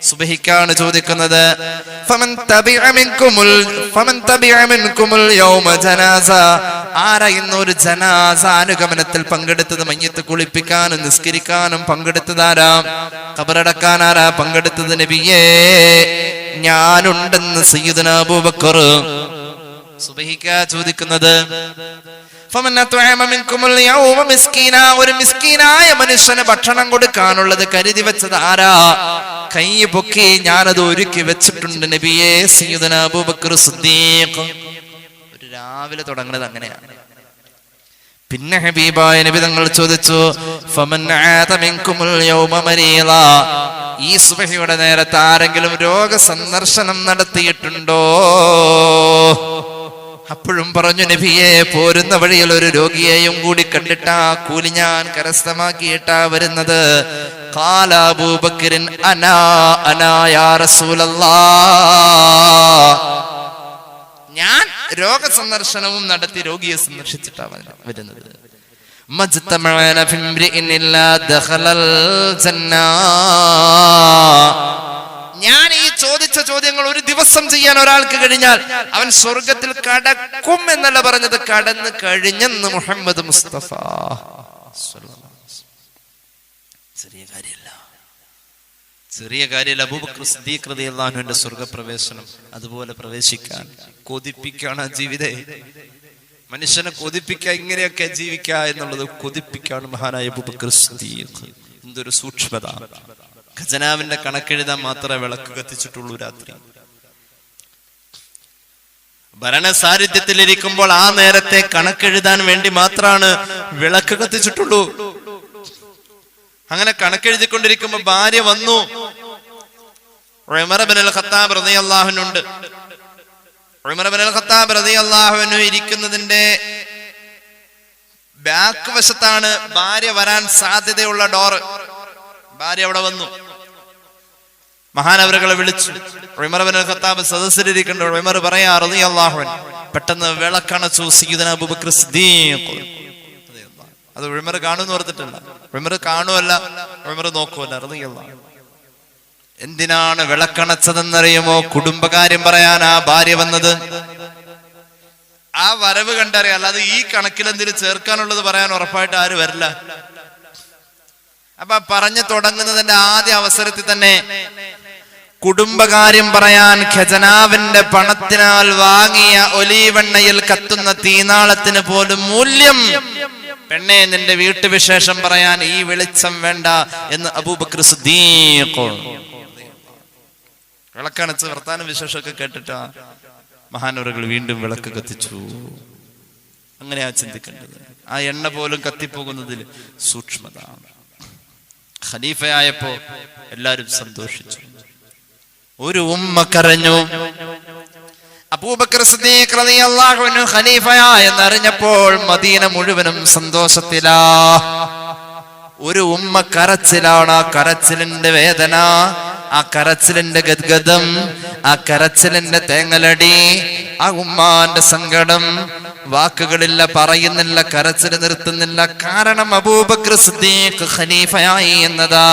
സുബഹിക്കാണ് ചോദിക്കുന്നത്, ഫമൻ തബിഅ മിൻകുമുൽ യൗമ ജനാസ. ആരാ ഇന്നൊരു ജനാസ അനുഗമനത്തിൽ പങ്കെടുത്തത്? മയ്യത്ത് കുളിപ്പിക്കാനും നിസ്കരിക്കാനും പങ്കെടുത്തതാരാ? ഖബറടക്കാൻ ആരാ പങ്കെടുത്തത്? നബിയേ ഞാനുണ്ടെന്ന് സയ്യിദുനാ അബൂബക്കർ. സുബഹിക്കാ ചോദിക്കുന്നത്, ഒരു മിസ്കീനായ മനുഷ്യന് ഭക്ഷണം കൊടുക്കാനുള്ളത് കരുതി വെച്ചത് ആരാ? കൈ പൊക്കി ഞാനത് ഒരുക്കി വെച്ചിട്ടുണ്ട് നബിയേ. സയ്യിദുനാ അബൂബക്കർ സിദ്ദീഖ്. ഒരു രാവിലെ തുടങ്ങുന്നത് അങ്ങനെയാണ്. പിന്നെ ഹബീബായ നബി തങ്ങൾ ചോദിച്ചു, ഫമൻ ആത മിൻകുമുൽ യൗമ മരീള. ഈ സുബഹിയുടെ നേരത്തെ ആരെങ്കിലും രോഗസന്ദർശനം നടത്തിയിട്ടുണ്ടോ? അപ്പോഴും പറഞ്ഞു, നബിയെ പോരുന്ന വഴിയിൽ ഒരു രോഗിയെയും കൂടി കണ്ടിട്ടാ കൂലി ഞാൻ കരസ്ഥമാക്കിയിട്ടാ വരുന്നത്. ഖാല അബൂബക്കറിൻ അനാ അനാ യാ റസൂലല്ലാഹ്. ഞാൻ രോഗസന്ദർശനവും നടത്തി രോഗിയെ സന്ദർശിച്ചിട്ടാ വരുന്നത്. മജ്തമഅന ഫിംറിഇൻ ഇല്ലാ ദഖലൽ ജന്ന. ഞാൻ ഈ ചോദിച്ച ചോദ്യങ്ങൾ ഒരു ദിവസം ചെയ്യാൻ ഒരാൾക്ക് കഴിഞ്ഞാൽ അവൻ സ്വർഗത്തിൽ കടക്കും എന്നല്ല പറഞ്ഞത്, കടന്നു കഴിഞ്ഞെന്ന് മുഹമ്മദ് മുസ്തഫ. ചെറിയ കാര്യമല്ല അബൂബക്കർ സിദ്ദീഖ് റളിയല്ലാഹു അൻഹുവിന്റെ സ്വർഗപ്രവേശനം. അതുപോലെ പ്രവേശിക്കാൻ കൊതിപ്പിക്കാണ് ജീവിതേ. മനുഷ്യനെ കൊതിപ്പിക്കുക, ഇങ്ങനെയൊക്കെ ജീവിക്കുക എന്നുള്ളത് കൊതിപ്പിക്കാണ് മഹാനായ അബൂബക്കർ സിദ്ദീഖ്. എന്തൊരു സൂക്ഷ്മത! ഖജനാവിന്റെ കണക്കെഴുതാൻ മാത്രമേ വിളക്ക് കത്തിച്ചിട്ടുള്ളൂ രാത്രി. ഭരണസാരിധ്യത്തിലിരിക്കുമ്പോൾ ആ നേരത്തെ കണക്കെഴുതാൻ വേണ്ടി മാത്രമാണ് വിളക്ക് കത്തിച്ചിട്ടുള്ളൂ. അങ്ങനെ കണക്കെഴുതിക്കൊണ്ടിരിക്കുമ്പോ ഭാര്യ വന്നു. ഉമർ ഇബ്നുൽ ഖത്താബ് റളിയല്ലാഹു അൻഹു ഉണ്ട്. ഉമർ ഇബ്നുൽ ഖത്താബ് റളിയല്ലാഹു അൻഹു ഇരിക്കുന്നതിന്റെ ബാക്ക് വശത്താണ് ഭാര്യ വരാൻ സാധ്യതയുള്ള ഡോറ്. ഭാര്യ അവിടെ വന്നു. മഹാനവറുകളെ വിളിച്ചു. ഉമർ ഇബ്നുൽ ഖത്താബ് സദസ്സിലിരിക്കുന്നുണ്ട്. ഉമർ പറയാ റളിയല്ലാഹു അൻഹു, പെട്ടെന്ന് വിളക്കണച്ചു സയ്യിദുനാ അബൂബക്കർ സിദ്ദീഖ്. അത് ഉമർ കാണുമെന്ന് ഓർത്തിട്ടില്ല. ഉമർ കാണുമല്ല, ഉമർ നോക്കുമല്ല. റളിയല്ലാഹു അൻഹു എന്തിനാണ് വിളക്കണച്ചതെന്നറിയുമോ? കുടുംബകാര്യം പറയാൻ ആ ഭാര്യ വന്നത്. ആ വരവ് കണ്ടറിയാം. അല്ലാതെ ഈ കണക്കിൽ എന്തിനു ചേർക്കാനുള്ളത് പറയാൻ ഉറപ്പായിട്ട് ആരും വരില്ല. അപ്പൊ പറഞ്ഞു തുടങ്ങുന്നതിന്റെ ആദ്യ അവസരത്തിൽ തന്നെ കുടുംബകാര്യം പറയാൻ ഖജനാവിന്റെ പണത്തിനാൽ വാങ്ങിയ ഒലീവെണ്ണയിൽ കത്തുന്ന തീനാളത്തിന് പോലും മൂല്യം. പെണ്ണെ, നിന്റെ വീട്ടുവിശേഷം പറയാൻ ഈ വെളിച്ചം വേണ്ട എന്ന് അബൂബക്കർ സിദ്ദീഖ്. വിളക്കണച്ച് വർത്താനം വിശേഷമൊക്കെ കേട്ടിട്ടാ മഹാനവറുകൾ വീണ്ടും വിളക്ക് കത്തിച്ചു. അങ്ങനെയാ ചിന്തിക്കേണ്ടത്. ആ എണ്ണ പോലും കത്തിപ്പോകുന്നതിൽ സൂക്ഷ്മത. ഖലീഫയായപ്പോ എല്ലാരും സന്തോഷിച്ചു. ഒരു ഉമ്മ കരഞ്ഞു. അബൂബക്കർ സിദ്ദീഖ് റളിയല്ലാഹു അൻഹു ഖലീഫയായെന്നറിഞ്ഞപ്പോൾ മദീന മുഴുവനും സന്തോഷത്തിലാ. ഒരു ഉമ്മ കരച്ചിലാണ്. ആ കരച്ചിലിന്റെ വേദന, ആ കരച്ചിലിന്റെ ഗദ്ഗദം, ആ കരച്ചിലിന്റെ തേങ്ങലടി, ആ ഉമ്മാന്റെ സങ്കടം വാക്കുകളില്ല, പറയുന്നില്ല, കരച്ചിൽ നിർത്തുന്നില്ല. കാരണം അബൂബക്കർ സിദ്ദീഖ് ഖലീഫയായി എന്നതാ.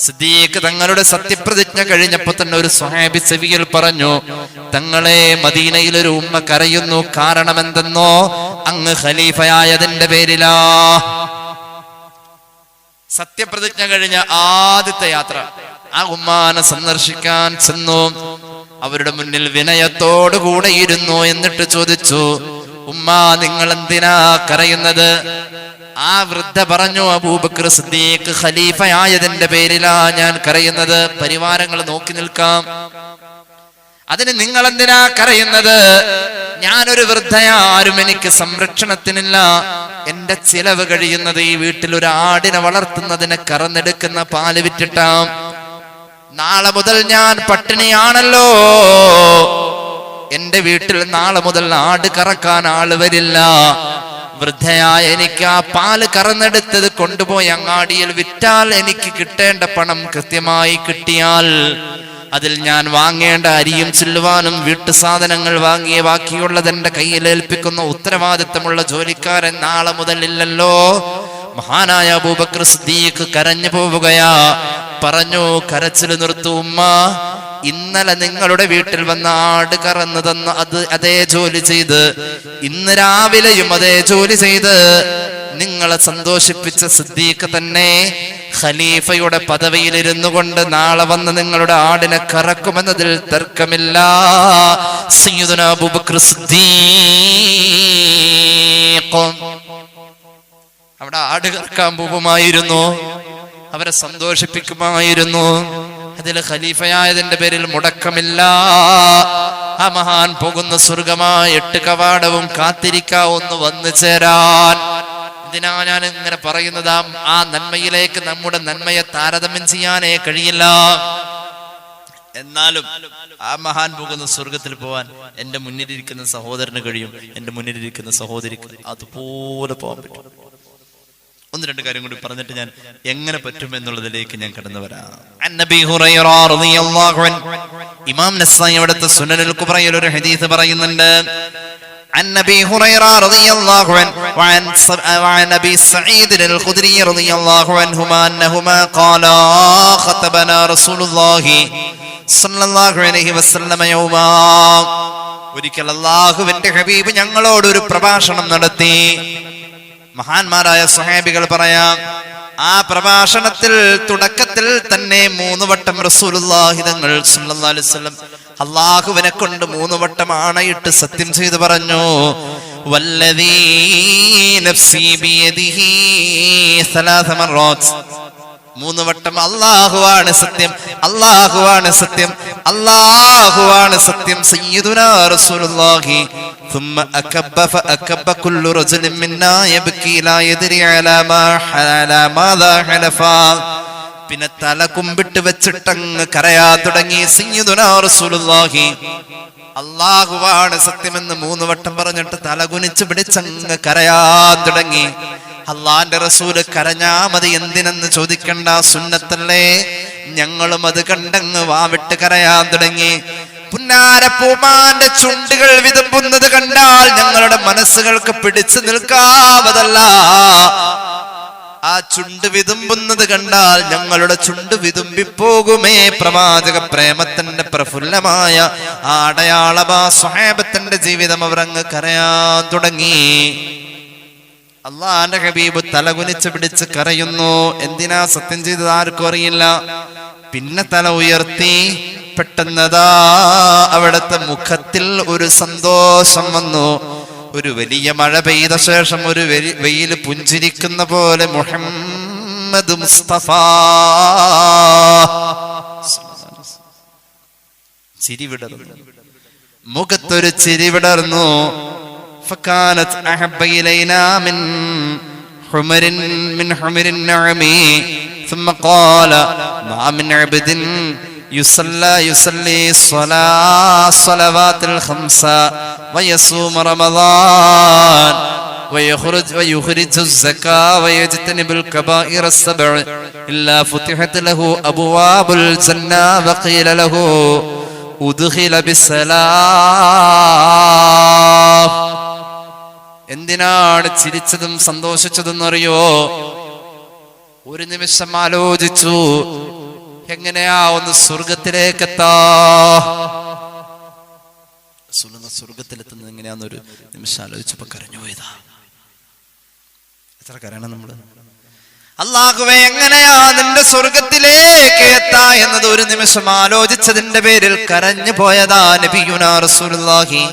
സിദ്ദീഖ് തങ്ങളുടെ സത്യപ്രതിജ്ഞ കഴിഞ്ഞപ്പോ തന്നെ ഒരു സ്വഹാബി ചെവിയിൽ പറഞ്ഞു, തങ്ങളെ മദീനയിൽ ഒരു ഉമ്മ കരയുന്നു, കാരണം എന്തെന്നോ, അങ്ങ് ഖലീഫയായതിന്റെ പേരിലാ. സത്യപ്രതിജ്ഞ കഴിഞ്ഞ ആദ്യത്തെ യാത്ര ആ ഉമ്മാനെ സന്ദർശിക്കാൻ ചെന്നു. അവരുടെ മുന്നിൽ വിനയത്തോടു കൂടെ ഇരുന്നു. എന്നിട്ട് ചോദിച്ചു, ഉമ്മ നിങ്ങൾ എന്തിനാ കരയുന്നത്? ആ വൃദ്ധ പറഞ്ഞു, അബൂബക്കർ സിദ്ദീഖ് ഖലീഫയായതിന്റെ പേരിലാ ഞാൻ കരയുന്നത്. പരിവാരങ്ങൾ നോക്കി നിൽക്കാം, അതിന് നിങ്ങൾ എന്തിനാ കരയുന്നത്? ഞാനൊരു വൃദ്ധയാ, ആരും എനിക്ക് സംരക്ഷണത്തിനില്ല. എന്റെ ചിലവ് കഴിയുന്നത് ഈ വീട്ടിൽ ഒരു ആടിനെ വളർത്തുന്നതിന് കറന്നെടുക്കുന്ന പാല് വിറ്റിട്ടാം. നാളെ മുതൽ ഞാൻ പട്ടിണിയാണല്ലോ. എന്റെ വീട്ടിൽ നാളെ മുതൽ ആട് കറക്കാൻ ആള് വരില്ല. വൃദ്ധയായ എനിക്ക് ആ പാല് കറന്നെടുത്തത് കൊണ്ടുപോയി അങ്ങാടിയിൽ വിറ്റാൽ എനിക്ക് കിട്ടേണ്ട പണം കൃത്യമായി കിട്ടിയാൽ അതിൽ ഞാൻ വാങ്ങേണ്ട അരിയും ചില്ലുവാനും വീട്ടു സാധനങ്ങൾ വാങ്ങിയ ബാക്കിയുള്ളത് എന്റെ കയ്യിൽ ഏൽപ്പിക്കുന്ന ഉത്തരവാദിത്തമുള്ള ജോലിക്കാരൻ നാളെ മുതൽ ഇല്ലല്ലോ. മഹാനായ അബൂബക്കർ സിദ്ദീഖ് കരഞ്ഞു പോവുകയാ. പറഞ്ഞു, കരച്ചിൽ നിർത്തൂ ഉമ്മ. ഇന്നലെ നിങ്ങളുടെ വീട്ടിൽ വന്ന ആട് കറന്നു തന്ന അതേ ജോലി ചെയ്ത്, ഇന്ന് രാവിലെയും അതേ ജോലി ചെയ്ത് നിങ്ങളെ സന്തോഷിപ്പിച്ച സിദ്ദീഖ് തന്നെ ഖലീഫയുടെ പദവിയിൽ ഇരുന്നു കൊണ്ട് നാളെ വന്ന് നിങ്ങളുടെ ആടിനെ കറക്കുമെന്നതിൽ തർക്കമില്ല. സയ്യിദുനാ അബൂബക്കർ സിദ്ദീഖ് അവിടെ ആട് കറക്കാൻ പോകുമായിരുന്നു, അവരെ സന്തോഷിപ്പിക്കുമായിരുന്നു. അതിൽ ഖലീഫയായതിന്റെ പേരിൽ മുടക്കമില്ല. ആ മഹാൻ പോകുന്ന സ്വർഗമായ 8 കവാടവും കാത്തിരിക്കാവുന്ന വന്നു ചേരാൻ. ഇതിനാ ഞാൻ ഇങ്ങനെ പറയുന്നത്, ആ നന്മയിലേക്ക് നമ്മുടെ നന്മയെ താരതമ്യം ചെയ്യാനേ കഴിയില്ല. എന്നാലും ആ മഹാൻ പോകുന്ന സ്വർഗത്തിൽ പോവാൻ എന്റെ മുന്നിലിരിക്കുന്ന സഹോദരന് കഴിയും, എന്റെ മുന്നിലിരിക്കുന്ന സഹോദരിക്ക് അതുപോലെ പോകാൻ പറ്റും. 1-2 കാര്യം കൂടി പറഞ്ഞിട്ട് ഞാൻ എങ്ങനെ പറ്റും എന്നുള്ളതിലേക്ക് ഞാൻ കടന്നു വരാം. ഇമാം നസായി അവിടുത്തെ സുനനുൽ കുബ്രയിൽ ഒരു ഹദീസ് പറയുന്നുണ്ട്. عن أبي هريرة رضي الله عنه وعن أبي سعيد الخدري رضي الله عنهما أنهما قالا خطبنا رسول الله صلى الله عليه وسلم يوما. ഒരിക്കൽ അല്ലാഹുവിന്റെ ഹബീബ് ഞങ്ങളോട് ഒരു പ്രഭാഷണം നടത്തി. മഹാന്മാരായ സ്വഹാബികൾ പറയാം, ആ പ്രഭാഷണത്തിൽ തുടക്കത്തിൽ തന്നെ 3 വട്ടം റസൂലുള്ളാഹി തങ്ങൾ സല്ലല്ലാഹു അലൈഹി വസല്ലം അല്ലാഹുവിനെ കൊണ്ട് 3 വട്ടം ആണയിട്ട് സത്യം ചെയ്തു പറഞ്ഞു, വല്ലദീ നഫ്സി ബിയദിഹി 3 മറات. 3 വട്ടം അല്ലാഹുവാണ് സത്യം, അല്ലാഹുവാണ് സത്യം, അല്ലാഹുവാണ് സത്യം. സയ്യിദുനാ റസൂലുള്ളാഹി ثم أكب فأكب كل رجل منا يبكي لا يدري على ماذا حلفا. പിന്നെ തല കുമ്പിട്ട് വെച്ചിട്ടങ്ങ് കരയാൻ തുടങ്ങി. സയ്യിദുനാ റസൂലുള്ളാഹി അല്ലാഹുവാണ് സത്യമെന്ന് 3 വട്ടം പറഞ്ഞിട്ട് തല കുനിച്ച് പിടിച്ചങ്ങ് കരയാൻ തുടങ്ങി. അള്ളാന്റെ റസൂല് കരഞ്ഞാ മതി, എന്തിനെന്ന് ചോദിക്കണ്ട, സുന്നത്തല്ലേ. ഞങ്ങളും അത് കണ്ടങ്ങ് വാവിട്ട് കരയാൻ തുടങ്ങി. പുന്നാരപ്പൂമാന്റെ ചുണ്ടുകൾ വിതുമ്പുന്നത് കണ്ടാൽ ഞങ്ങളുടെ മനസ്സുകൾക്ക് പിടിച്ചു നിൽക്കാവതല്ല. ആ ചുണ്ട് വിതുമ്പുന്നത് കണ്ടാൽ ഞങ്ങളുടെ ചുണ്ട് വിതുമ്പിപ്പോകുമേ. പ്രവാചക പ്രേമത്തിന്റെ പ്രഫുല്ലമായ ആ അടയാളമാ സ്വഹാബത്തിന്റെ ജീവിതം. അവരങ്ങ് കരയാൻ തുടങ്ങി. അള്ളാന്റെ ഹബീബ് തലകുനിച്ച് പിടിച്ച് കരയുന്നു. എന്തിനാ സത്യം ചെയ്തത് ആർക്കും അറിയില്ല. പിന്നെ തല ഉയർത്തി. പെട്ടെന്നതാ അവിടുത്തെ മുഖത്തിൽ ഒരു സന്തോഷം വന്നു. ഒരു വലിയ മഴ പെയ്ത ശേഷം ഒരു വെയിൽ പുഞ്ചിരിക്കുന്ന പോലെ മുഹമ്മദ് മുസ്തഫ ചിരി വിടർന്നു. മുഖത്തൊരു ചിരി വിടർന്നു. فكانت أحب إلينا من حمر النعم ثم قال ما من عبد يصلي الصلوات الخمسة ويصوم رمضان ويخرج الزكاة ويجتنب الكبائر السبع إلا فتحت له أبواب الجنة وقيل له ادخل بسلام. എന്തിനാണ് ചിരിച്ചതും സന്തോഷിച്ചതെന്നറിയോ? ഒരു നിമിഷം ആലോചിച്ചു, എങ്ങനെയാ ഒന്ന് സ്വർഗത്തിലേക്ക് സ്വർഗത്തിലെത്തുന്നത് എങ്ങനെയാന്നൊരു നിമിഷം ആലോചിച്ചപ്പോ കരഞ്ഞു പോയതാ. എത്ര കരയണം നമ്മള്? അല്ലാഹുവേ, എങ്ങനെയാ നിന്റെ സ്വർഗത്തിലേക്ക് എത്താ എന്നത് ഒരു നിമിഷം ആലോചിച്ചതിന്റെ പേരിൽ കരഞ്ഞു പോയതാ നബിയുനാ റസൂലുള്ളാഹി.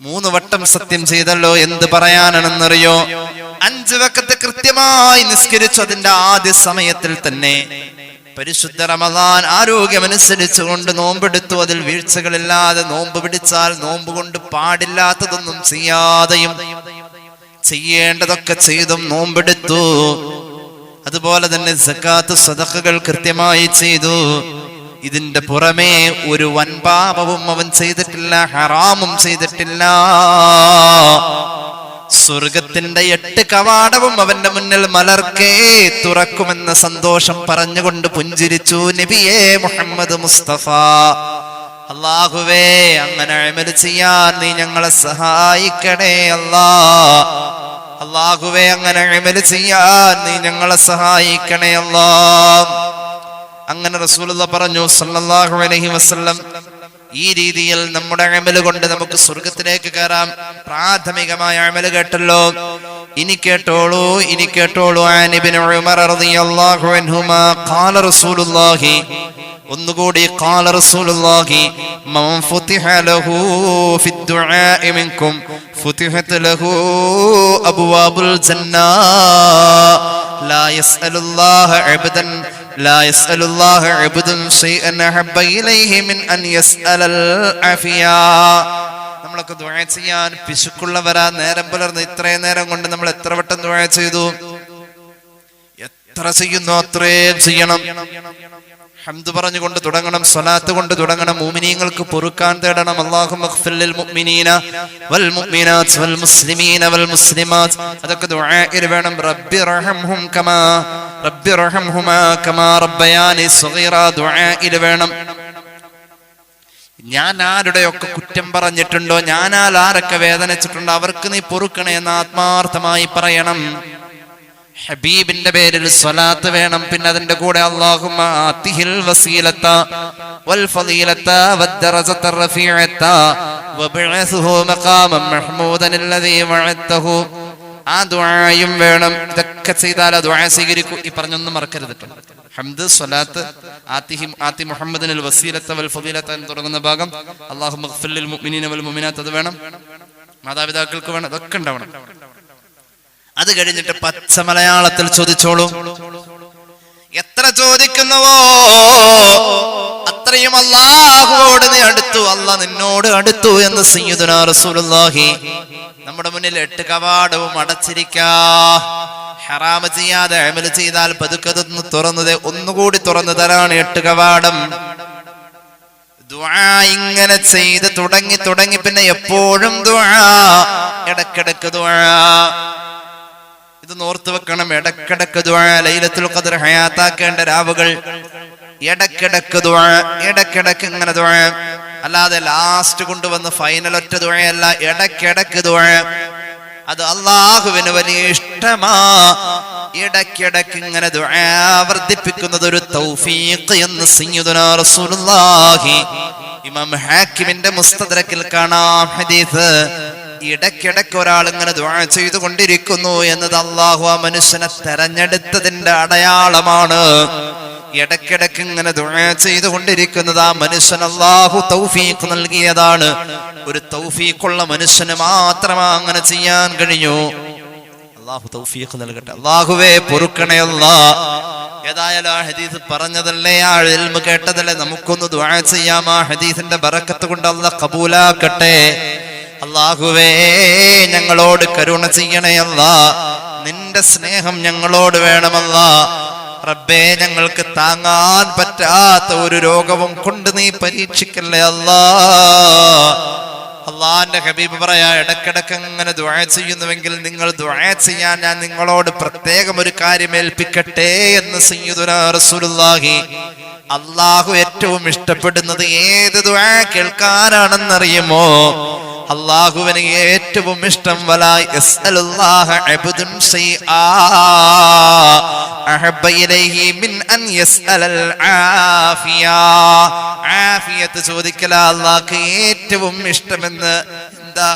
3 വട്ടം സത്യം ചെയ്തല്ലോ, എന്ത് പറയാനാണെന്നറിയോ? 5 വഖത്ത് കൃത്യമായി നിസ്കരിച്ചു. അതിന്റെ ആദ്യ സമയത്തിൽ തന്നെ പരിശുദ്ധ റമദാൻ ആരോഗ്യമനുസരിച്ചുകൊണ്ട് നോമ്പെടുത്തു. അതിൽ വീഴ്ചകളില്ലാതെ നോമ്പ് പിടിച്ചാൽ നോമ്പ് കൊണ്ട് പാടില്ലാത്തതൊന്നും ചെയ്യാതെയും ചെയ്യേണ്ടതൊക്കെ ചെയ്തും നോമ്പെടുത്തു. അതുപോലെ തന്നെ സകാത്ത് സദഖകൾ കൃത്യമായി ചെയ്തു. ഇതിന്റെ പുറമേ ഒരു വൻപാപവും അവൻ ചെയ്തിട്ടില്ല, ഹറാമും ചെയ്തിട്ടില്ല. സ്വർഗത്തിന്റെ 8 കവാടവും അവന്റെ മുന്നിൽ മലർക്കേ തുറക്കുമെന്ന സന്തോഷം പറഞ്ഞുകൊണ്ട് പുഞ്ചിരിച്ചു നബിയേ മുഹമ്മദ് മുസ്തഫ. അല്ലാഹുവേ, അങ്ങനെ അമൽ ചെയ്യാൻ നീ ഞങ്ങളെ സഹായിക്കണേ അല്ലാ. അല്ലാഹുവേ, അങ്ങനെ അമൽ ചെയ്യാൻ നീ ഞങ്ങളെ സഹായിക്കണേ അല്ലാ. അങ്ങനെ റസൂലുള്ളാഹി പറഞ്ഞു സല്ലല്ലാഹു അലൈഹി വസല്ലം, ഈ രീതിയിൽ നമ്മുടെ അമൽ കൊണ്ട് നമുക്ക് സ്വർഗത്തിലേക്ക് കയറാം. പ്രാഥമികമായ അമൽ കേട്ടല്ലോ, ഇനി കേട്ടോളൂ. ഇബ്നു ഉമർ റളിയല്ലാഹു അൻഹുമാ ഖാല റസൂലുള്ളാഹി, ഒന്നുകൂടി ഖാല റസൂലുള്ളാഹി, മൻ ഫുതിഹ ലഹു ഫിദ്ദുആഇ മിൻകും ഫുതിഹത് ലഹു അബ്വാബുൽ ജന്ന ലാ യസ്അലുല്ലാഹ അബ്ദൻ ശൈഅൻ അഹബ്ബ ഇലൈഹി മിൻ അൻ യസ്അലൽ അഫിയാ. നമ്മളൊക്കെ ദുആ ചെയ്യാൻ പിശുക്കുള്ളവരാ. നേരം പുലർന്ന് ഇത്രയും നേരം കൊണ്ട് നമ്മൾ എത്ര വട്ടം ദുആ ചെയ്തു? എത്ര ചെയ്യുന്നു അത്രയും ചെയ്യണം. ഹംദ് പറഞ്ഞുകൊണ്ട് തുടങ്ങണം, സ്വലാത്ത് കൊണ്ട് തുടങ്ങണം, മുഅ്മിനീങ്ങൾക്ക് പൊറുക്കാൻ തേടണം. അല്ലാഹുമ്മ ഗ്ഫിർ ലിൽ മുഅ്മിനീന വൽ മുഅ്മിനാത്ത് വൽ മുസ്ലിമീന വൽ മുസ്ലിമാത്ത്. അതൊക്കെ ദുആയിൽ വേണം. റബ്ബി റഹംഹുമാ കമാ റബ്ബയാനി സഗീറ ദുആയിൽ വേണം. ഞാൻ ആരുടെയൊക്കെ കുറ്റം പറഞ്ഞിട്ടുണ്ടോ, ഞാനാൽ ആരൊക്കെ വേദനിച്ചിട്ടുണ്ടോ അവർക്ക് നീ പൊറുക്കണേ എന്ന് ആത്മാർത്ഥമായി പറയണം. ഹബീബിന്റെ പേരിൽ സ്വലാത്ത് വേണം. പിന്നെ അതിന്റെ കൂടെ അല്ലാഹുമ്മ ആതിഹിൽ വസീലത വൽ ഫളീലത വദ്ദറജത റഫീഅത വബഅസ്ഹു മഖാമൻ മഹ്മൂദൻ അല്ലദീ വഅദതഹു. ആ ദുആയും വേണം. ഇതൊക്കെ ചെയ്താൽ ദുആ സ്വീകരിക്കും. ഈ പറഞ്ഞൊന്നും മറക്കരുത്. ഹംദ്, സ്വലാത്ത്, ആതി മുഹമ്മദിനിൽ വസീലത വൽ ഫളീലത എന്ന് തുടങ്ങുന്ന ഭാഗം, അല്ലാഹുമ്മ ഗ്ഫിർ ലിൽ മുഅ്മിനീന വൽ മുഅ്മിനാത്ത്, അത് വേണം. മാതാപിതാക്കൾക്ക് വേണം. അതൊക്കെ ഉണ്ടാവണം. അത് കഴിഞ്ഞിട്ട് പച്ച മലയാളത്തിൽ ചോദിച്ചോളൂ. എത്ര ചോദിക്കുന്നുവോ അത്രയും അല്ലാഹുവോട് നീ അടുത്തു, അല്ലാഹ് നിന്നോട് അടുത്തു എന്ന് സയ്യിദുനാ റസൂലുള്ളാഹി. നമ്മുടെ മുന്നിൽ 8 കവാടവും അടച്ചിരിക്കാ. ഹറാമ് ചെയ്യാതെ അമൽ ചെയ്താൽ പതുക്കതൊന്ന് തുറന്നത്, ഒന്നുകൂടി തുറന്നു തരാണ് 8 കവാടം. ദുആ ഇങ്ങനെ ചെയ്ത് തുടങ്ങി പിന്നെ എപ്പോഴും ദുആ, ഇടക്കിടക്ക് ദുആ. ഇത് നോർത്ത് വെക്കണം. ഇടക്കിടക്ക് ദുആ. ലൈലത്തുൽ ഖദ്ർ ഹയാത്താക്കേണ്ട രാവുകൾ ഇടക്കിടക്ക് ദുആ, ഇടക്കിടക്ക് ഇങ്ങനെ ദുആ. അല്ലാതെ ലാസ്റ്റ് കൊണ്ടുവന്ന് ഫൈനൽ ഒറ്റ ദുആയല്ല, ഇടക്കിടക്ക് ദുആ. അത് അല്ലാഹുവിന് വലിയ ഇഷ്ടമാ. ഇടക്കിടക്ക് ഇങ്ങനെ ദുആ വർദ്ധിപ്പിക്കുന്നത് ഒരു തൗഫീഖ് എന്ന് സയ്യിദുനാ റസൂലുള്ളാഹി. ഇമാം ഹാക്കിമിന്റെ മുസ്തദ്രക്കിൽ കാണാം ഹദീസ്. ഇടക്കിടക്ക് ഒരാൾ ഇങ്ങനെ ദുആ ചെയ്തുകൊണ്ടിരിക്കുന്നു എന്നത് അല്ലാഹു ആ മനുഷ്യനെ തെരഞ്ഞെടുത്തതിന്റെ അടയാളമാണ്. ഇടക്കിടക്ക് ഇങ്ങനെ ദുആ ചെയ്തുകൊണ്ടിരിക്കുന്നത് ആ മനുഷ്യൻ അല്ലാഹു തൗഫീഖ് നൽകിയതാണ്. ഒരു തൗഫീഖുള്ള മനുഷ്യന് മാത്രമേ അങ്ങനെ ചെയ്യാൻ കഴിയൂ. അല്ലാഹു തൗഫീഖ് നൽകട്ടെ. അല്ലാഹുവേ പൊറുക്കണേ അല്ലാഹ്. ഏതായാലും ആ ഹദീസ് പറഞ്ഞതല്ലേ, ആ ഇൽമു കേട്ടതല്ലേ, നമുക്കൊന്ന് ദുആ ചെയ്യാം. ആ ഹദീസിന്റെ ബറക്കത്ത് കൊണ്ട് അല്ലാഹ് കബൂലാക്കട്ടെ. അല്ലാഹുവേ ഞങ്ങളോട് കരുണ ചെയ്യണേ അല്ലാ, നിന്റെ സ്നേഹം ഞങ്ങളോട് വേണമല്ലാ. റബ്ബേ ഞങ്ങൾക്ക് താങ്ങാൻ പറ്റാത്ത ഒരു രോഗവും കൊണ്ട് നീ പരീക്ഷിക്കല്ലേ അല്ലാ. അള്ളാന്റെ ഹബീബ് പറയാ, ഇടക്കിടക്ക് അങ്ങനെ ദുആ ചെയ്യുന്നുവെങ്കിൽ നിങ്ങൾ ദുആ ചെയ്യാൻ ഞാൻ നിങ്ങളോട് പ്രത്യേകം ഒരു കാര്യം ഏൽപ്പിക്കട്ടെ എന്ന് സയ്യിദുനാ റസൂലുള്ളാഹി. അള്ളാഹു ഏറ്റവും ഇഷ്ടപ്പെടുന്നത് ഏത് ദുആ കേൾക്കാനാണെന്നറിയുമോ? അള്ളാഹുവിന് ഏറ്റവും ഇഷ്ടം വലാ യസ്അലുല്ലാഹ അബ്ദുൻ ശൈആ അഹബ്ബ ഇലൈഹി മിൻ അൻ യസ്അലൽ ആഫിയ. ആഫിയത്ത് ചോദിക്കലാ അള്ളാഹ്ക്ക് ഏറ്റവും ഇഷ്ടമെന്ന്. എന്താ?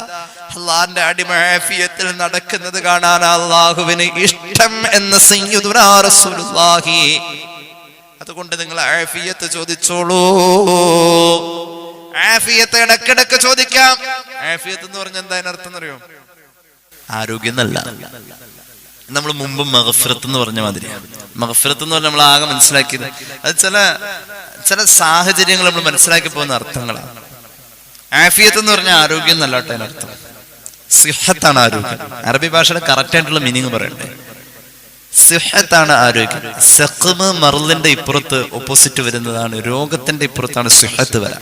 അള്ളാന്റെ അടിമ ആഫിയത്തിൽ നടക്കുന്നത് കാണാൻ അള്ളാഹുവിന് ഇഷ്ടം എന്ന് സയ്യിദുനാ റസൂലുള്ളാഹി. അതുകൊണ്ട് നിങ്ങൾ ആഫിയത്ത് ചോദിച്ചോളൂ. ആഫിയത്ത് ഇടക്കിടക്ക് ചോദിക്കാം. ആഫിയത്ത് എന്ന് പറഞ്ഞാൽ എന്താ അതിനർത്ഥം അറിയോ? ആരോഗ്യം എന്നല്ല. നമ്മൾ മുമ്പ് മഗ്ഫിറത്ത് എന്ന് പറഞ്ഞ മാതിരിയാണ്. മഗ്ഫിറത്ത് എന്ന് പറഞ്ഞാൽ നമ്മൾ ആകെ മനസ്സിലാക്കിയത് അത് ചില സാഹചര്യങ്ങൾ നമ്മൾ മനസ്സിലാക്കി പോകുന്ന അർത്ഥങ്ങളാണ്. ആഫിയത്ത് എന്ന് പറഞ്ഞാൽ ആരോഗ്യം എന്നല്ല കേട്ടോ അതിനർത്ഥം. സിഹത്താണ് ആരോഗ്യം. അറബി ഭാഷയുടെ കറക്റ്റ് ആയിട്ടുള്ള മീനിങ് പറയണ്ടേ? സിഹത്താണ് ആരോഗ്യം. സഖ്മ് മർലിന്റെ ഇപ്പുറത്ത് ഓപ്പോസിറ്റ് വരുന്നതാണ്, രോഗത്തിന്റെ ഇപ്പുറത്താണ് സിഹത്ത് വരാൻ.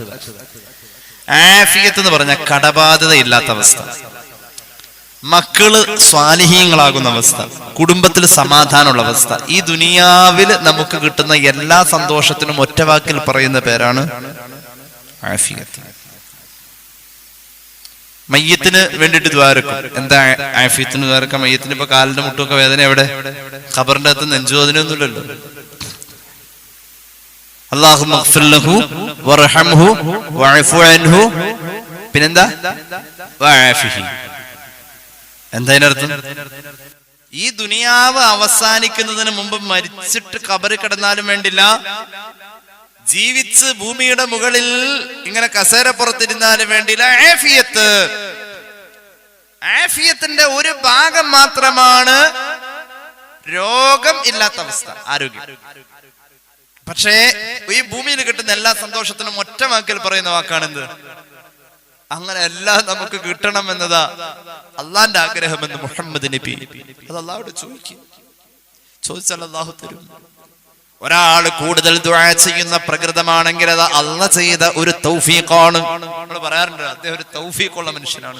ആഫിയത്ത് എന്ന് പറഞ്ഞാൽ കടബാധ്യത ഇല്ലാത്ത അവസ്ഥ, മക്കള് സ്വാലിഹീങ്ങളാകുന്ന അവസ്ഥ, കുടുംബത്തിൽ സമാധാനമുള്ള അവസ്ഥ. ഈ ദുനിയാവിൽ നമുക്ക് കിട്ടുന്ന എല്ലാ സന്തോഷത്തിനും ഒറ്റവാക്കിൽ പറയുന്ന പേരാണ് ആഫിയത്ത്. മയ്യത്തിന് വേണ്ടിട്ട് ദ്വാരക്കും. എന്താ ആഫിയത്തിന് ദ്വാരക്കാം? മയ്യത്തിന് ഇപ്പൊ കാലിന്റെ മുട്ടൊക്കെ വേദന എവിടെ? ഖബറിന്റെ അകത്ത് നെഞ്ചുവേദനയൊന്നുമില്ലല്ലോ. അല്ലാഹുമ്മ ഗ്ഫിർ ലഹു വർഹംഹു വഅഫു അൻഹു, പിന്നെന്താ? വഅഫിഹി. എന്താ അതിനർത്ഥം? ഈ ദുനിയാവ് അവസാനിക്കുന്നതിന് മുമ്പ് മരിച്ചിട്ട് ഖബറിൽ കിടന്നാലും വേണ്ടില്ല, ജീവിച്ച് ഭൂമിയുടെ മുകളിൽ ഇങ്ങനെ കസേര പുറത്തിരുന്നാലും വേണ്ടില്ല. ആഫിയത്ത്, ആഫിയത്തിന്റെ ഒരു ഭാഗം മാത്രമാണ് രോഗം ഇല്ലാത്ത അവസ്ഥ, ആരോഗ്യം. പക്ഷേ ഈ ഭൂമിയിൽ കിട്ടുന്ന എല്ലാ സന്തോഷത്തിനും ഒറ്റ വാക്കിൽ പറയുന്ന വാക്കാണെന്ത്? അങ്ങനെ എല്ലാം നമുക്ക് കിട്ടണം എന്നതാ അള്ളാന്റെ ആഗ്രഹമെന്ന് മുഹമ്മദ് നബി. അത് അള്ളാഹുവോട് ചോദിച്ചാൽ അള്ളാഹു തരും. ഒരാള് കൂടുതൽ ദുആ ചെയ്യുന്ന പ്രകൃതമാണെങ്കിൽ അത് അള്ളാഹ് ചെയ്ത ഒരു തൗഫീഖാണ്. നമ്മൾ പറയാറുണ്ട് അദ്ദേഹം ഒരു തൗഫീഖുള്ള മനുഷ്യനാണ്.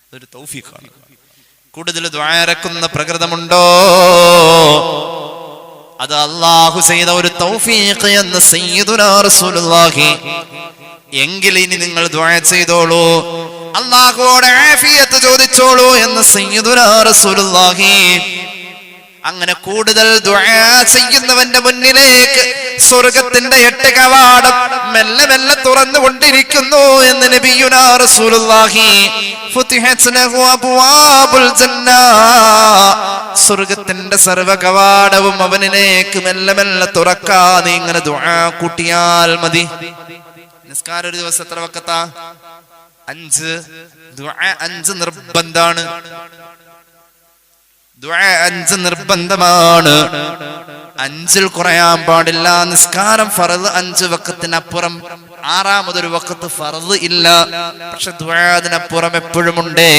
അതൊരു തൗഫീഖാണ്. കൂടുതൽ ദുആ ഇറക്കുന്ന പ്രകൃതമുണ്ടോ അത് അള്ളാഹു ചെയ്ത ഒരു തൗഫീഖ് എന്ന് സയ്യിദുനാ റസൂലുള്ളാഹി. എങ്കിൽ ഇനി നിങ്ങൾ ദുആ ചെയ്തോളൂ, അള്ളാഹുവോട് ആഫിയത്ത് ചോദിച്ചോളൂ എന്ന് സയ്യിദുനാ റസൂലുള്ളാഹി. അങ്ങനെ കൂടുതൽ ദുആ ചെയ്യുന്നവന്റെ മുന്നിലേക്ക് സ്വർഗത്തിന്റെ 8 കവാടം മെല്ലെ മെല്ലെ തുറന്നുകൊണ്ടിരിക്കുന്നു എന്ന് നബിയുനാ റസൂലുള്ളാഹി. ഫുതിഹത് ലഹു അബ്വാബുൽ ജന്ന, സ്വർഗത്തിന്റെ സർവ്വ കവാടവും അവനിലേക്ക് മെല്ലെ മെല്ലെ തുറക്കാതെ ഇങ്ങനെ ദുആ കൂട്ടിയാൽ മതി. നിസ്കാരം ഒരു ദിവസം എത്ര വഖത്താ? 5. ദുആ 5 നിർബന്ധാണ്. ദുആ 5 നിർബന്ധമാണ്. 5-ൽ കുറയാൻ പാടില്ല. നിസ്കാരം ഫർദ് 5 വഖത്തിനപ്പുറം 6-മതൊരു വഖത്ത് ഫർദ് ഇല്ല. പക്ഷെ ദുആ അതിനപ്പുറം എപ്പോഴും ഉണ്ട്.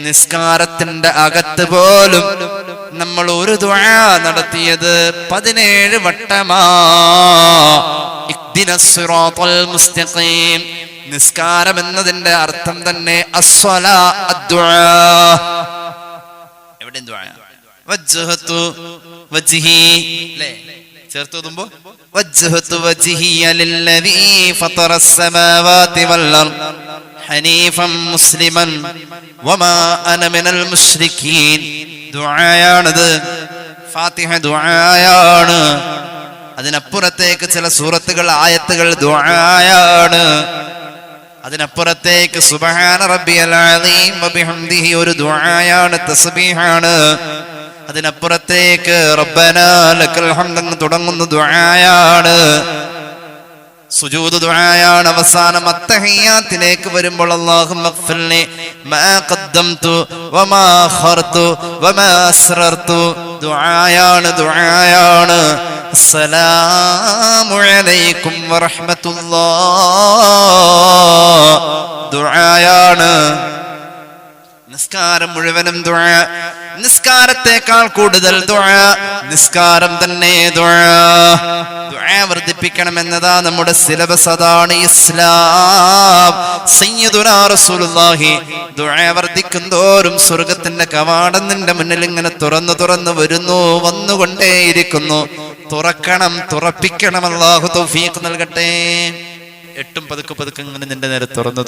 നിസ്കാരത്തിന്റെ അകത്ത് പോലും നമ്മൾ ഒരു ദുആ നടത്തിയത് 17 വട്ടമാ. ഇഹ്ദിനസ് സിറാത്തൽ മുസ്തഖീം. നിസ്കാരം എന്നതിന്റെ അർത്ഥം തന്നെ അസ്സലാ അദ്ദുആ. എവിടെ ദുആ? വജ്ഹതു വജ്ഹി, ല്ലേ? ചേർത്ത് ഓതുമ്പോ വജ്ഹതു വജ്ഹി ലില്ലദീ ഫതറസ് സമാവാതി വൽ അർദ് ഹനീഫൻ മുസ്ലിമൻ വമാ അന മിനൽ മുശ്രിക്കീൻ. ദുആയാണത്. ഫാത്തിഹ ദുആയാണ്. അതിനപ്പുറത്തേക്ക് ചില സൂറത്തുകൾ, ആയത്തുകൾ ദുആയാണ്. അതിനപ്പുറത്തേക്ക് സുബ്ഹാന റബ്ബിയൽ അസീം വബിഹംദിഹി ഒരു ദുആയാണ്, തസ്ബീഹാണ്. അതിനപ്പുറത്തേക്ക് റബ്ബനാ ലക്കൽ ഹംദ് എന്ന് തുടങ്ങുന്ന ദുആയാണ്. സുജൂദ് ദുആയാണ്. അവസാനം അത്തഹിയ്യാത്തിലേക്ക് വരുമ്പോൾ അല്ലാഹുമ്മ ഗ്ഫിർലി മാ ഖദ്ദംതു വമാ അഖർതു വമാ അസ്റർതു ദുആയാണ്. അസ്സലാമു അലൈക്കും വറഹ്മത്തുള്ളാഹ് ദുആയാണ്. നിസ്കാരം മുഴുവനും ദുആ, നിസ്കാരത്തെക്കാൾ കൂടുതൽ ദുആ, നിസ്കാരം തന്നെ ദുആ. ദുആ വർദ്ധിപ്പിക്കണം എന്നതാ നമ്മുടെ സിലബസ്, അതാണ് ഇസ്ലാം. സയ്യിദുനാ റസൂലുള്ളാഹി ദുആ വർദ്ധിക്കുന്തോറും സ്വർഗത്തിന്റെ കവാടം നിന്റെ മുന്നിൽ ഇങ്ങനെ തുറന്നു വരുന്നു, വന്നുകൊണ്ടേയിരിക്കുന്നു. തുറക്കണം, തുറപ്പിക്കണം. അല്ലാഹു തൗഫീഖ് നൽകട്ടെ. എട്ടും പതുക്കെ ഇങ്ങനെ നിന്റെ നേരെ തുറന്ന്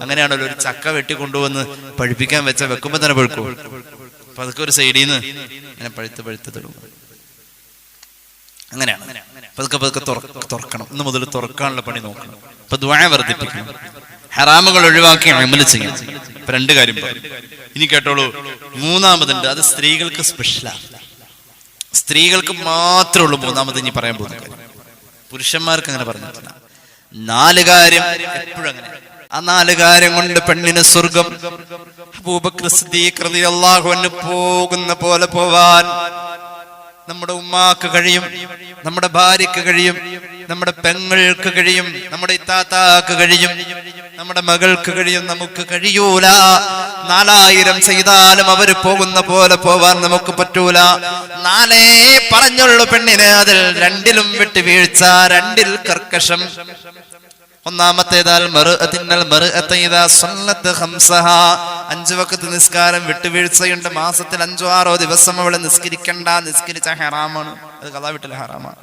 അങ്ങനെയാണല്ലോ ഒരു ചക്ക വെട്ടി കൊണ്ടുവന്ന് പഴുപ്പിക്കാൻ വെച്ച വെക്കുമ്പോ തന്നെ പഴുക്കും. പതുക്കെ ഒരു സൈഡിൽ നിന്ന് ഇങ്ങനെ പഴുത്ത് തുടങ്ങും. അങ്ങനെയാണ് പതുക്കെ തുറക്കണം. ഇന്ന് മുതൽ തുറക്കാനുള്ള പണി നോക്കണം. അപ്പൊ ദുആ വർദ്ധിപ്പിക്കണം, ഹറാമുകൾ ഒഴിവാക്കി അമല് ചെയ്യണം. ഇപ്പൊ 2 കാര്യം പറയും. ഇനി കേട്ടോളൂ, മൂന്നാമതുണ്ട്. അത് സ്ത്രീകൾക്ക് സ്പെഷ്യലാണ്, സ്ത്രീകൾക്ക് മാത്രമേ ഉള്ളൂ. മൂന്നാമത് ഇനി പറയാൻ പോകുന്ന കാര്യം പുരുഷന്മാർക്ക് അങ്ങനെ പറഞ്ഞിട്ടില്ല. 4 കാര്യം എപ്പോഴും അങ്ങനെ. ആ 4 കാര്യം കൊണ്ട് പെണ്ണിന് സ്വർഗം. അബൂബക്കർ സിദ്ദീഖ് റളിയല്ലാഹു അൻഹു പോകുന്ന പോലെ പോവാൻ നമ്മുടെ ഉമ്മാക്ക് കഴിയും, നമ്മുടെ ഭാര്യക്ക് കഴിയും, നമ്മുടെ പെങ്ങൾക്ക് കഴിയും, നമ്മുടെ ഇത്താത്താക്ക് കഴിയും, നമ്മുടെ മകൾക്ക് കഴിയും. നമുക്ക് കഴിയൂല. 4000 ചെയ്താലും അവര് പോകുന്ന പോലെ പോവാൻ നമുക്ക് പറ്റൂല. 4 പറഞ്ഞുള്ളൂ പെണ്ണിന്. അതിൽ 2ലും വിട്ടുവീഴ്ച, 2ൽ കർക്കശം. ഒന്നാമത്തേതാൽ 5 വഖത്ത് നിസ്കാരം വിട്ടുവീഴ്ചയുണ്ട്. മാസത്തിൽ 5-6 ദിവസം അവള് നിസ്കരിക്കണ്ട. നിസ്കരിച്ച ഹറാമാണ്, അത് ഖളാ വിട്ടൽ ഹറാമാണ്.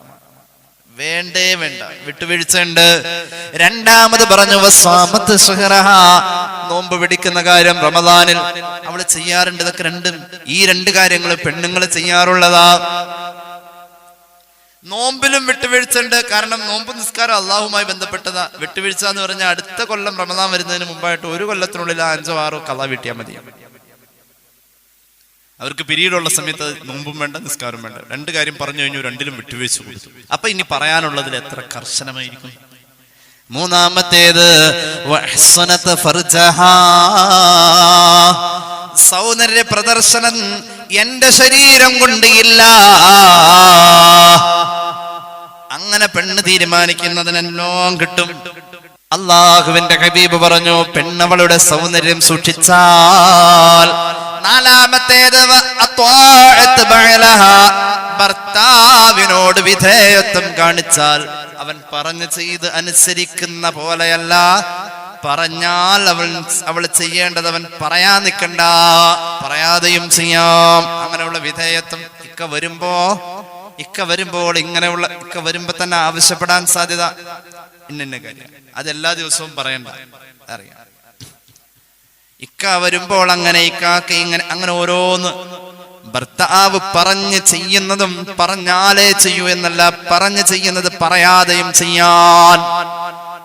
വേണ്ടേ വേണ്ട, വിട്ടുവീഴ്ച ഉണ്ട്. 2ാമത് പറഞ്ഞു വസാമത്ത് ശഹറഹ, നോമ്പ് പിടിക്കുന്ന കാര്യം റമദാനിൽ അവള് ചെയ്യാറുണ്ട്. ഇതൊക്കെ ഈ 2 കാര്യങ്ങൾ പെണ്ണുങ്ങൾ ചെയ്യാറുള്ളതാ. നോമ്പിലും വിട്ടുവീഴ്ച ഉണ്ട്. കാരണം നോമ്പ് നിസ്കാരം അള്ളാഹുമായി ബന്ധപ്പെട്ടതാ. വിട്ടുവീഴ്ച എന്ന് പറഞ്ഞാൽ അടുത്ത കൊല്ലം റമദാൻ വരുന്നതിന് മുമ്പായിട്ട് 1 കൊല്ലത്തിനുള്ളിൽ 5-6 ഖളാ വീട്ടിയാൽ മതി. അവർക്ക് പിരീഡുള്ള സമയത്ത് നോമ്പും വേണ്ട, നിസ്കാരം വേണ്ട. 2 കാര്യം പറഞ്ഞു കഴിഞ്ഞു, 2ലും വിട്ടുവീഴ്ച കൊടുത്തു. അപ്പൊ ഇനി പറയാനുള്ളതിൽ എത്ര കർശനമായിരിക്കും. മൂന്നാമത്തേത് വഹ്സനത ഫർജഹാ, സൗന്ദര്യ പ്രദർശനം എന്റെ ശരീരം കൊണ്ട് ഇല്ല. അങ്ങനെ പെണ്ണ് തീരുമാനിക്കുന്നതിനെല്ലാം കിട്ടും. അള്ളാഹുവിന്റെ ഹബീബ് പറഞ്ഞു, പെണ്ണവളുടെ സൗന്ദര്യം സൂക്ഷിച്ചാൽ. 4ാമത്തേത് ഭർത്താവിനോട് വിധേയത്വം കാണിച്ചാൽ. അവൻ പറഞ്ഞു ചെയ്ത് അനുസരിക്കുന്ന പോലെയല്ല, പറഞ്ഞാൽ അവൾ ചെയ്യേണ്ടത് അവൻ പറയാൻ നിൽക്കണ്ട, പറയാതെയും ചെയ്യാം. അങ്ങനെയുള്ള വിധേയത്വം. ഇക്ക വരുമ്പോൾ ഇങ്ങനെയുള്ള ഇക്ക വരുമ്പോ തന്നെ ആവശ്യപ്പെടാൻ സാധ്യത ഇന്ന കാര്യം. അതെല്ലാ ദിവസവും പറയണ്ട, അറിയാം. ഇക്ക വരുമ്പോൾ അങ്ങനെ, ഇക്കാക്ക് ഇങ്ങനെ, അങ്ങനെ ഓരോന്ന്. ഭർത്താവ് പറഞ്ഞ് ചെയ്യുന്നതും പറഞ്ഞാലേ ചെയ്യൂ എന്നല്ല, പറഞ്ഞ് ചെയ്യുന്നത് പറയാതെയും ചെയ്യാൻ.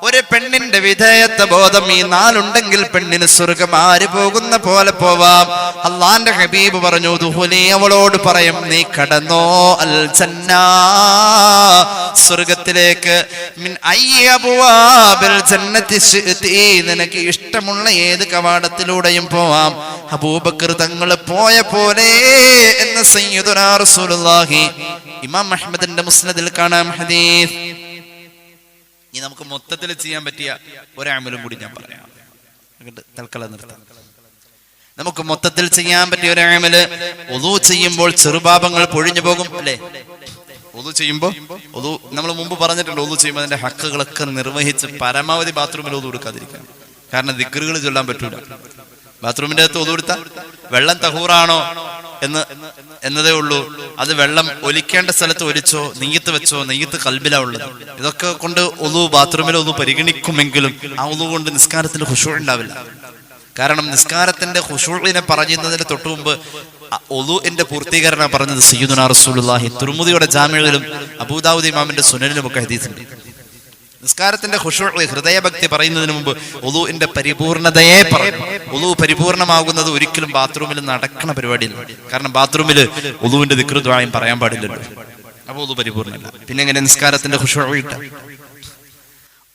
ഒരു പെണ്ണിന്റെ വിധേയത്വ ബോധം ഈ 4 ഉണ്ടെങ്കിൽ പെണ്ണിന് സ്വർഗം ആര് പോകുന്ന പോലെ പോവാം. അള്ളാന്റെ ഹബീബ് പറഞ്ഞു, ദുഹുലി, അവളോട് പറയും, നീ കടന്നോ അൽ ജന്നാ, സ്വർഗത്തിലേക്ക്. മിൻ അയ്യി അബ്വാബിൽ ജന്നത്തി ശിഅ്തി, നിനക്ക് ഇഷ്ടമുള്ള ഏത് കവാടത്തിലൂടെയും പോവാം. അബൂബക്കർ തങ്ങൾ പോയ പോലെ എന്ന് സയ്യിദുനാ റസൂലുള്ളാഹി. ഇമാം അഹ്മദിന്റെ മുസ്നദിൽ കാണാം ഹദീസ്. ഇനി നമുക്ക് മൊത്തത്തിൽ ചെയ്യാൻ പറ്റിയ ഒരമലും കൂടി ഞാൻ പറയാം, തൽക്കാലം നിർത്താം. നമുക്ക് മൊത്തത്തിൽ ചെയ്യാൻ പറ്റിയ ഒരമല്, വുളൂ ചെയ്യുമ്പോൾ ചെറുപാപങ്ങൾ പൊഴിഞ്ഞു പോകും, അല്ലേ? വുളൂ ചെയ്യുമ്പോൾ നമ്മൾ മുമ്പ് പറഞ്ഞിട്ടുണ്ട്, വുളൂ ചെയ്യുമ്പോൾ അതിന്റെ ഹക്കുകളൊക്കെ നിർവഹിച്ച് പരമാവധി ബാത്റൂമിൽ വുളൂ എടുക്കാതിരിക്കാൻ. കാരണം ദിക്റുകൾ ചൊല്ലാൻ പറ്റൂല. ബാത്റൂമിന്റെ അകത്ത് വുളൂ എടുത്താൽ വെള്ളം തഹൂറാണോ എന്നതേ ഉള്ളൂ. അത് വെള്ളം ഒലിക്കേണ്ട സ്ഥലത്ത് ഒലിച്ചോ, നെയ്യത്ത് വെച്ചോ, നെയ്യത്ത് കൽബിലാ ഉള്ളത്. ഇതൊക്കെ കൊണ്ട് വുളൂ ബാത്റൂമിൽ വുളൂ പരിഗണിക്കുമെങ്കിലും ആ വുളൂ കൊണ്ട് നിസ്കാരത്തിൽ ഖുശൂ ഉണ്ടാവില്ല. കാരണം നിസ്കാരത്തിന്റെ ഖുശൂഇനെ പറയുന്നതിന് തൊട്ടു മുമ്പ് വുളൂഇന്റെ പൂർത്തീകരണം പറഞ്ഞത് സയ്യിദുനാ റസൂലുള്ളാഹി. തുർമുദിയുടെ ജാമിഅയിലും അബൂദാവൂദ് ഇമാമിന്റെ സുനനിലും ഒക്കെ ഹദീസുണ്ട്. നിസ്കാരത്തിന്റെ ഖുശൂഅ്, ഹൃദയഭക്തി പറയുന്നതിന് മുമ്പ് വുളൂഇന്റെ പരിപൂർണതയെ പറഞ്ഞു. വുളൂ പരിപൂർണമാകുന്നത് ഒരിക്കലും ബാത്റൂമിൽ നടക്കണ പരിപാടിയില്ല. കാരണം ബാത്റൂമിൽ വുളൂവിന്റെ ദിക്റും ദുആയും പറയാൻ പാടില്ലല്ലോ. അപ്പോൾ വുളൂ പരിപൂർണ്ണമല്ല. പിന്നെ എങ്ങനെ നിസ്കാരത്തിന്റെ ഖുശൂഅ് കിട്ടാം?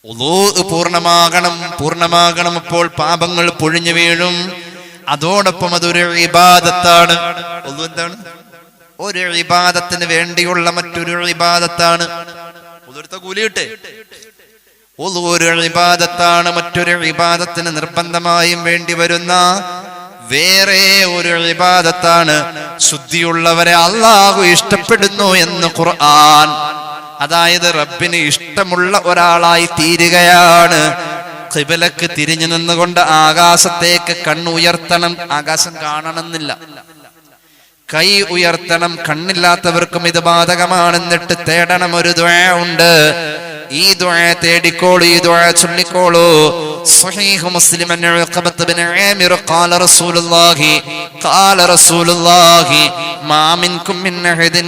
വുളൂ പൂർണ്ണമാകണം. അപ്പോൾ പാപങ്ങൾ പൊഴിഞ്ഞു വീഴും. അതോടൊപ്പം അതൊരു ഇബാദത്താണ്. വുളൂ എന്താണ്? ഒരു ഇബാദത്തിന് വേണ്ടിയുള്ള മറ്റൊരു ഇബാദത്താണ്. കൂലി കിട്ടേ. ഒരു ഇബാദത്താണ്, മറ്റൊരു ഇബാദത്തിന് നിർബന്ധമായും വേണ്ടി വരുന്ന വേറെ ഒരു ഇബാദത്താണ്. ശുദ്ധിയുള്ളവരെ അല്ലാഹു ഇഷ്ടപ്പെടുന്നു എന്ന് ഖുർആൻ. അതായത് റബ്ബിന് ഇഷ്ടമുള്ള ഒരാളായി തീരുകയാണ്. ഖിബലക്ക് തിരിഞ്ഞു നിന്നുകൊണ്ട് ആകാശത്തേക്ക് കണ്ണുയർത്തണം. ആകാശം കാണണമെന്നില്ല, കൈ ഉയർത്തണം. കണ്ണില്ലാത്തവർക്കും ഇത് ബാധകമാണ്. എന്നിട്ട് തേടണം. ഒരു ദുആ ഉണ്ട്, ഈ ദുആ തേടിക്കോളൂ, ഈ ദുആ ചൊല്ലിക്കോളൂ. സ്വഹീഹ് മുസ്ലിം അൻ ഉഖബത്ത് ബിൻ ആമിർ ഖാല റസൂലുള്ളാഹി മാ മിൻകും മിൻ അഹദിൻ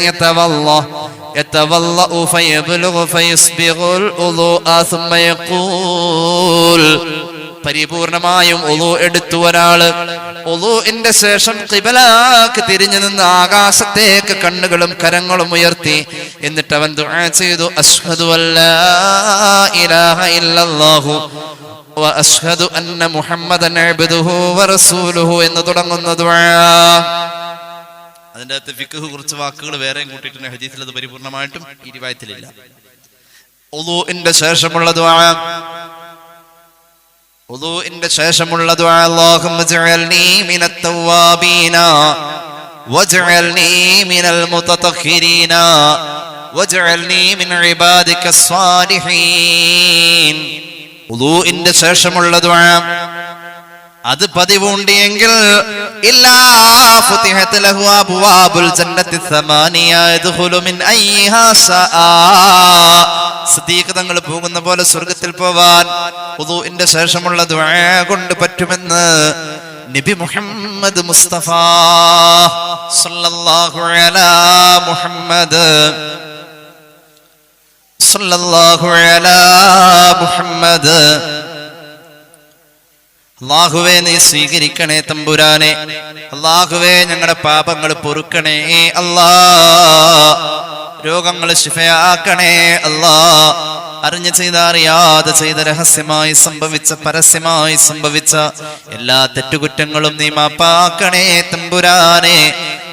യതവല്ലഉ ഫയബ്ലുഗു ഫയസ്ബിഗുൽ ഉളൂഅ സുമ്മ യഖൂൽ. പരിപൂർണമായും ഉളൂ എടുത്തു ഒരാള്, ഉളൂഇന്റെ ശേഷം ഖിബലക്ക് തിരിഞ്ഞു നിന്ന് ആകാശത്തേക്ക് കണ്ണുകളും കരങ്ങളും ഉയർത്തി, എന്നിട്ട് അവൻ ദുആ ചെയ്തു, അശ്ഹദു അല്ലാ ഇലാഹ ഇല്ലല്ലാഹു വ അശ്ഹദു അന്ന മുഹമ്മദൻ അബ്ദുഹു വ റസൂലുഹു എന്ന് തുടങ്ങുന്ന ദുആ. അതിന്റെ അകത്ത് ഫിഖ്ഹ് കുറച്ച് വാക്കുകൾ വേറെയും കൂട്ടിയിട്ടുണ്ട്. ഹദീസിൽ അത് പരിപൂർണമായിട്ടും ഈ റിവായത്തിലില്ല. ഉളൂഇന്റെ ശേഷമുള്ള ദുആ, ഉളൂഇന്റെ ശേഷമുള്ള ദുആ, അല്ലാഹുമ്മ ജഅൽനി മിനത് തവ്വാബീന വജഅൽനി മിനൽ മുതതഖിരീന വജഅൽനി മിൻ ഇബാദികസ് സ്വാലിഹീൻ. ഉളൂഇന്റെ ശേഷമുള്ള ദുആ അത് പതിവുണ്ടെങ്കിൽ ഇല്ലാ ഫുതിഹത് ലഹു അബ്വാബുൽ ജന്നത്തി സമാനിയ യദ്ഖുലു മിൻ അയ്യിഹാ ശാആ. സിദ്ദീഖ് തങ്ങൾ പോകുന്ന പോലെ സ്വർഗ്ഗത്തിൽ പോവാൻ വുദൂഇന്റെ ശേഷമുള്ള ദുആ കൊണ്ട് പറ്റുമെന്ന് നബി മുഹമ്മദ് മുസ്തഫ സല്ലല്ലാഹു അലാ മുഹമ്മദ് സല്ലല്ലാഹു അലാ മുഹമ്മദ്. അല്ലാഹുവേ നീ സ്വീകരിക്കണേ തമ്പുരാനെ. അല്ലാഹുവേ ഞങ്ങളുടെ പാപങ്ങൾ പൊറുക്കണേ അല്ലാ. രോഗങ്ങൾ ശിഫയാക്കണേ അല്ലാ. അറിഞ്ഞു ചെയ്ത അറിയാതെ ചെയ്ത രഹസ്യമായി സംഭവിച്ച പരസ്യമായി സംഭവിച്ച എല്ലാ തെറ്റുകുറ്റങ്ങളും നീ മാപ്പാക്കണേ തമ്പുരാനെ.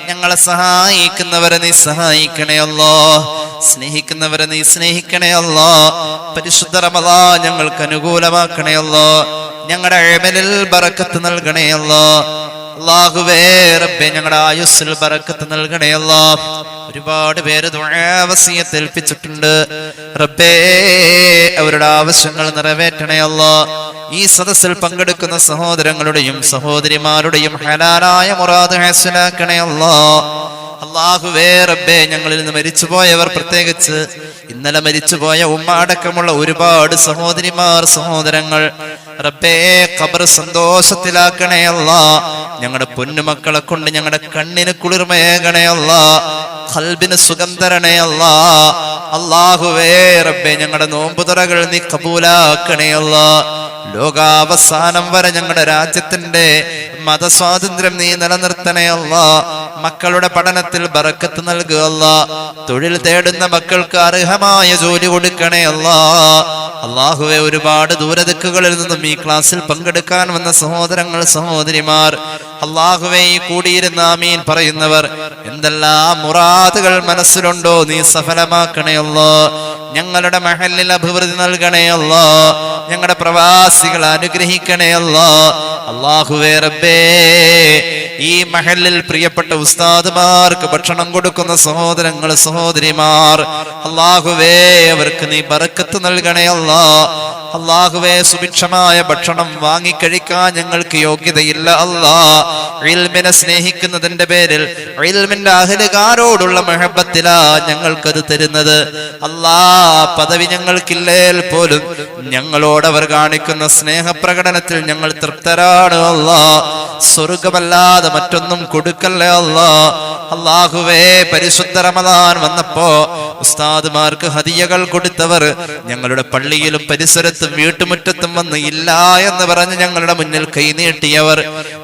ഞങ്ങളെ സഹായിക്കുന്നവരെ നീ സഹായിക്കണേ അല്ലാ. സ്നേഹിക്കുന്നവരെ നീ സ്നേഹിക്കണേ അല്ലാ. പരിശുദ്ധ റമളാൻ ഞങ്ങൾക്ക് അനുകൂലമാക്കണേ അല്ലാ. ഞങ്ങളുടെ അമലിൽ ബറക്കത്ത് നൽകണേ അല്ലാ. അല്ലാഹുവേ റബ്ബേ ഞങ്ങളുടെ ആയുസ്സിൽ ബറക്കത്ത് നൽകണേ അല്ലാ. ഒരുപാട് പേര് ദുആ വസിയത്ത് ഏൽപ്പിച്ചിട്ടുണ്ട്. റബ്ബേ അവരുടെ ആവശ്യങ്ങൾ നിറവേറ്റണേ അല്ലാ. ഈ സദസ്സിൽ പങ്കെടുക്കുന്ന സഹോദരങ്ങളുടെയും സഹോദരിമാരുടെയും ഹലാലായ മുറാദ് ഹാസിലാക്കണേ അല്ലാ. അല്ലാഹുവേ റബ്ബേ ഞങ്ങളിൽ നിന്ന് മരിച്ചുപോയവർ, പ്രത്യേകിച്ച് ഇന്നലെ മരിച്ചുപോയ ഉമ്മ അടക്കമുള്ള ഒരുപാട് സഹോദരിമാർ സഹോദരങ്ങൾ, റബ്ബേ ഖബർ സന്തോഷത്തിലാക്കണേ അല്ലാ. ഞങ്ങളുടെ പൊന്നുമക്കളെ കൊണ്ട് ഞങ്ങളുടെ കണ്ണിന് കുളിർമയേകണേ അല്ലാ. ഖൽബിന് സുഖം തരണേ അല്ലാ. അല്ലാഹുവേ റബ്ബേ ഞങ്ങളുടെ നോമ്പുതുറകൾ നീ കബൂലാക്കണേ അല്ലാ. ലോകാവസാനം വരെ ഞങ്ങളുടെ രാജ്യത്തിന്റെ മതസ്വാതന്ത്ര്യം നീ നിലനിർത്തണേ അല്ലാ. മക്കളുടെ പഠനത്തിൽ ബറക്കത്ത് നൽകുക അല്ലാ. തൊഴിൽ തേടുന്ന മക്കൾക്ക് അർഹമായ ജോലി കൊടുക്കണേ അല്ലാ. അല്ലാഹുവേ ഒരുപാട് ദൂരദിക്കുകളിൽ നിന്നും ഈ ക്ലാസ്സിൽ പങ്കെടുക്കാൻ വന്ന സഹോദരങ്ങൾ സഹോദരിമാർ, അല്ലാഹുവേ ഈ കൂടിയിരുന്ന ആമീൻ പറയുന്നവർ എന്തെല്ലാം മുറാദുകൾ മനസ്സിലുണ്ടോ നീ സഫലമാക്കണേ അല്ലാ. ഞങ്ങളുടെ മഹല്ലിൽ അഭിവൃദ്ധി നൽകണേ അല്ലാ. ഞങ്ങളുടെ പ്രവാസികൾ അനുഗ്രഹിക്കണേ അല്ലാ. അല്ലാഹുവേ റബ്ബേ ഈ മഹല്ലിൽ പ്രിയപ്പെട്ട ഉസ്താദുമാർക്ക് ഭക്ഷണം കൊടുക്കുന്ന സഹോദരങ്ങൾ സഹോദരിമാർ, അല്ലാഹുവേ അവർക്ക് നീ ബറക്കത്ത് നൽകണേ അല്ലാ. അല്ലാഹുവേ സുഭിക്ഷമായ ഭക്ഷണം വാങ്ങിക്കഴിക്കാൻ ഞങ്ങൾക്ക് യോഗ്യതയില്ല അല്ലാ. ഇൽമിനെ സ്നേഹിക്കുന്നതിന്റെ പേരിൽ ഇൽമിന്റെ അഹ്ലുകാരോടുള്ള മഹബത്തിലാ ഞങ്ങൾക്കത് തരുന്നത് അല്ലാ. പദവി ഞങ്ങൾക്കില്ലേൽ പോലും ഞങ്ങളോട് അവർ കാണിക്കുന്ന സ്നേഹപ്രകടനത്തിൽ ഞങ്ങൾ തൃപ്തരാണ് അല്ലാ. സ്വർഗമല്ലാതെ മറ്റൊന്നും കൊടുക്കല്ലേ അല്ലാ. അല്ലാഹുവേ പരിശുദ്ധ റമളാൻ വന്നപ്പോ ഉസ്താദുമാർക്ക് ഹദിയകൾ കൊടുത്തവർ ഞങ്ങളുടെ പള്ളിയിലും പരിസരത്തും വീട്ടുമുറ്റത്തും വന്ന് ഇല്ല എന്ന് പറഞ്ഞ് ഞങ്ങളുടെ മുന്നിൽ കൈനീട്ടിയവർ,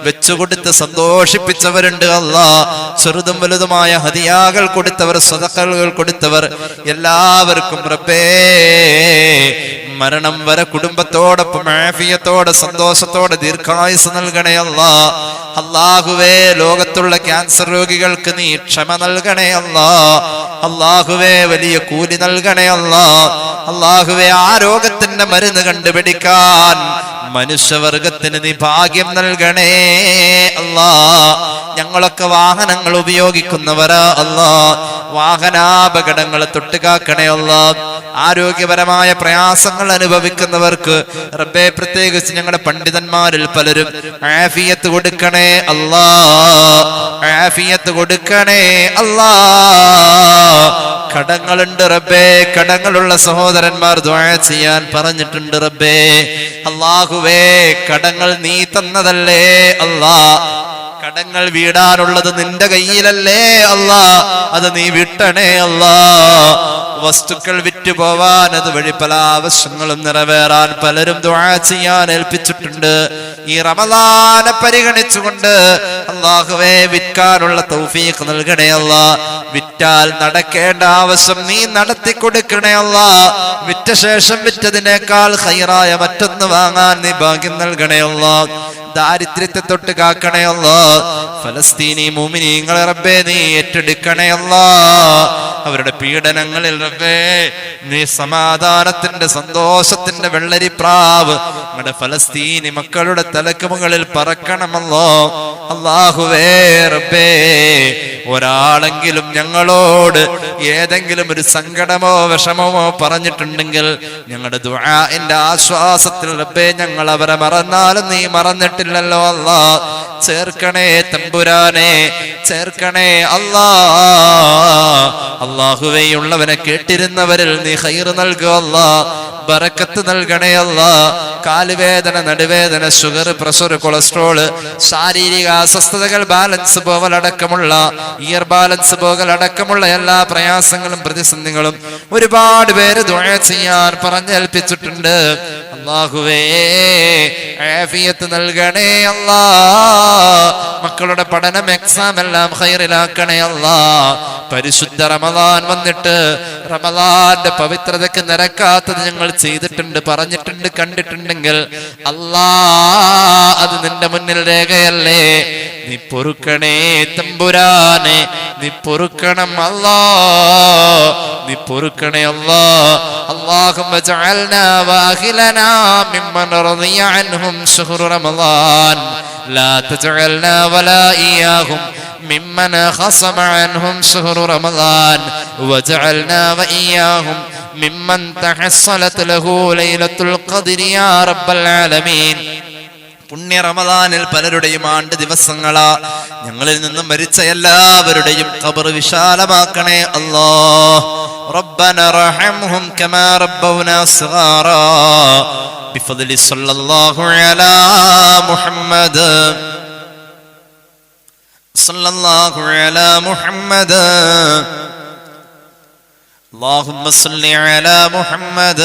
വെച്ചുകൊടുത്ത് സന്തോഷിപ്പിച്ചവരുണ്ട് അല്ലാ. ചെറുതും വലുതുമായ ഹദിയാകൾ കൊടുത്തവർ, സദഖകൾ കൊടുത്തവർ, എല്ലാവർക്കും റബ്ബേ മരണം വരെ കുടുംബത്തോടൊപ്പം ആഫിയത്തോടെ സന്തോഷത്തോടെ ദീർഘായുസ് നൽകണേ അല്ലാ. അല്ലാഹുവേ, ലോകത്തുള്ള ക്യാൻസർ രോഗികൾക്ക് നീ ക്ഷമ നൽകണേ അല്ലാ. അല്ലാഹുവേ, വലിയ കൂലി നൽകണേ അല്ലാ. അല്ലാഹുവേ, ആ രോഗത്തിന്റെ മരുന്ന് കണ്ടുപിടിക്കാൻ മനുഷ്യവർഗത്തിന് നീ ഭാഗ്യം നൽകണേ അല്ലാ. ഞങ്ങളൊക്കെ വാഹനങ്ങൾ ഉപയോഗിക്കുന്നവരാ അല്ലാ. വാഹനാപകടങ്ങളെ തൊട്ടുകാക്കണേ അല്ലാ. ആരോഗ്യപരമായ പ്രയാസങ്ങൾ അനുഭവിക്കുന്നവർക്ക് റബ്ബേ, പ്രത്യേകിച്ച് ഞങ്ങളുടെ പണ്ഡിതന്മാരിൽ പലരും ആഫിയത്ത് കൊടുക്കണേ അല്ലാ. ആഫിയത്ത് കൊടുക്കണേ അല്ലാ. കടങ്ങളുണ്ട് റബ്ബേ, കടങ്ങളുള്ള സഹോദരന്മാർ ദുആ ചെയ്യാൻ പറഞ്ഞിട്ടുണ്ട് റബ്ബേ. അല്ലാഹുവേ, കടങ്ങൾ നീ തന്നതല്ലേ അല്ലാ. കടങ്ങൾ വീടാനുള്ളത് നിന്റെ കയ്യിലല്ലേ അല്ലാ. അത് നീ വിട്ടണേ അല്ലാ. വസ്തുക്കൾ വിറ്റുപോവാൻ, അതുവഴി പല ആവശ്യങ്ങളും നിറവേറാൻ പലരും ദുആ ചെയ്യാൻ ഏൽപ്പിച്ചിട്ടുണ്ട്. ഈ റമദാനെ പരിഗണിച്ചുകൊണ്ട് അല്ലാഹുവേ, വിൽക്കാനുള്ള തൗഫീഖ് നൽകണേ അല്ലാ. വിറ്റാൽ നടക്കേണ്ട ആവശ്യം നീ നടത്തി കൊടുക്കണേ അല്ലാ. വിറ്റ ശേഷം വിറ്റതിനേക്കാൾ ഖൈറായ മറ്റൊന്ന് വാങ്ങാൻ നീ ഭാഗ്യം നൽകണേ അല്ലാ. ദാരിദ്ര്യത്തെ തൊട്ട് കാക്കണേ അല്ലാ. ഫലസ്തീനി മുഅ്മിനീങ്ങളെ റബ്ബേ നീ ഏറ്റെടുക്കണേ അല്ലാ. അവരുടെ പീഡനങ്ങളിൽ റബ്ബേ നീ സമാധാനത്തിന്റെ സന്തോഷത്തിന്റെ വെള്ളരിപ്രാവ് നമ്മുടെ ഫലസ്തീനി മക്കളുടെ തലക്ക് മുകളിൽ പറക്കണമല്ലോ. അല്ലാഹുവേ റബ്ബേ, ഒരാളെങ്കിലും ഞങ്ങളോട് ഏതെങ്കിലും ഒരു സങ്കടമോ വിഷമമോ പറഞ്ഞിട്ടുണ്ടെങ്കിൽ ഞങ്ങളുടെ ദുആഇന്റെ ആശ്വാസത്തിൽ റബ്ബേ ഞങ്ങൾ അവരെ മറന്നാലും നീ മറന്നിട്ടില്ലല്ലോ അല്ലാ. ചേർക്കണേ തമ്പുരാനെ, ചേർക്കണേ അല്ലാ. അല്ലാഹുവേ, ഉള്ളവനെ കേട്ടിരുന്നവരിൽ നീ ഖൈർ നൽകുക അല്ലാ. ബറക്കത്ത് നൽകണേ അല്ലാ. കാലുവേദന, നടുവേദന, ഷുഗർ, പ്രഷർ, കൊളസ്ട്രോള്, ശാരീരിക അസ്വസ്ഥതകൾ, ബാലൻസ് പോകലടക്കമുള്ള ഇയർ ബാലൻസ് പോകലടക്കമുള്ള എല്ലാ പ്രയാസങ്ങളും പ്രതിസന്ധികളും ഒരുപാട് പേര് ദുആ ചെയ്യാൻ പറഞ്ഞേൽപ്പിച്ചിട്ടുണ്ട്. അല്ലാഹുവേ, ആഫിയത്ത് നൽകണേ അല്ലാ. മക്കളുടെ പഠനം, എക്സാം എല്ലാം ഖൈറിലാക്കണേ അല്ലാ. പരിശുദ്ധ റമദാൻ വന്നിട്ട് റമദാന്റെ പവിത്രതയ്ക്ക് നിരക്കാത്തത് ഞങ്ങൾ ചെയ്തിട്ടുണ്ട്, പറഞ്ഞിട്ടുണ്ട്, കണ്ടിട്ടുണ്ടെങ്കിൽ അല്ലാ, അത് നിന്റെ മുന്നിൽ രേഖയല്ലേ. നീ പൊറുക്കണേ തമ്പുരാനെ, നീ പൊറുക്കണം അല്ലാ. നീ പൊറുക്കണേ അല്ലാ. اللهم اجعلنا واهلنا ممن رضي عنهم شهر رمضان لا تجعلنا ولا إياهم ممن خصم عنهم شهر رمضان واجعلنا وإياهم ممن تحصلت له ليلة القدر يا رب العالمين. പുണ്യ റമദാനിൽ പലരുടെയും ആണ്ട് ദിവസങ്ങളാ. ഞങ്ങളിൽ നിന്നും മരിച്ച എല്ലാവരുടെയും ഖബർ വിശാലമാക്കണേ അല്ലാഹ്. റബ്ബന റഹംഹും കമാ റബ്ബൗനാ സഗാറാ ബിഫദ്ലി സ്വല്ലല്ലാഹു അലാ മുഹമ്മദ് സ്വല്ലല്ലാഹു അലാ മുഹമ്മദ്. اللهم صل على محمد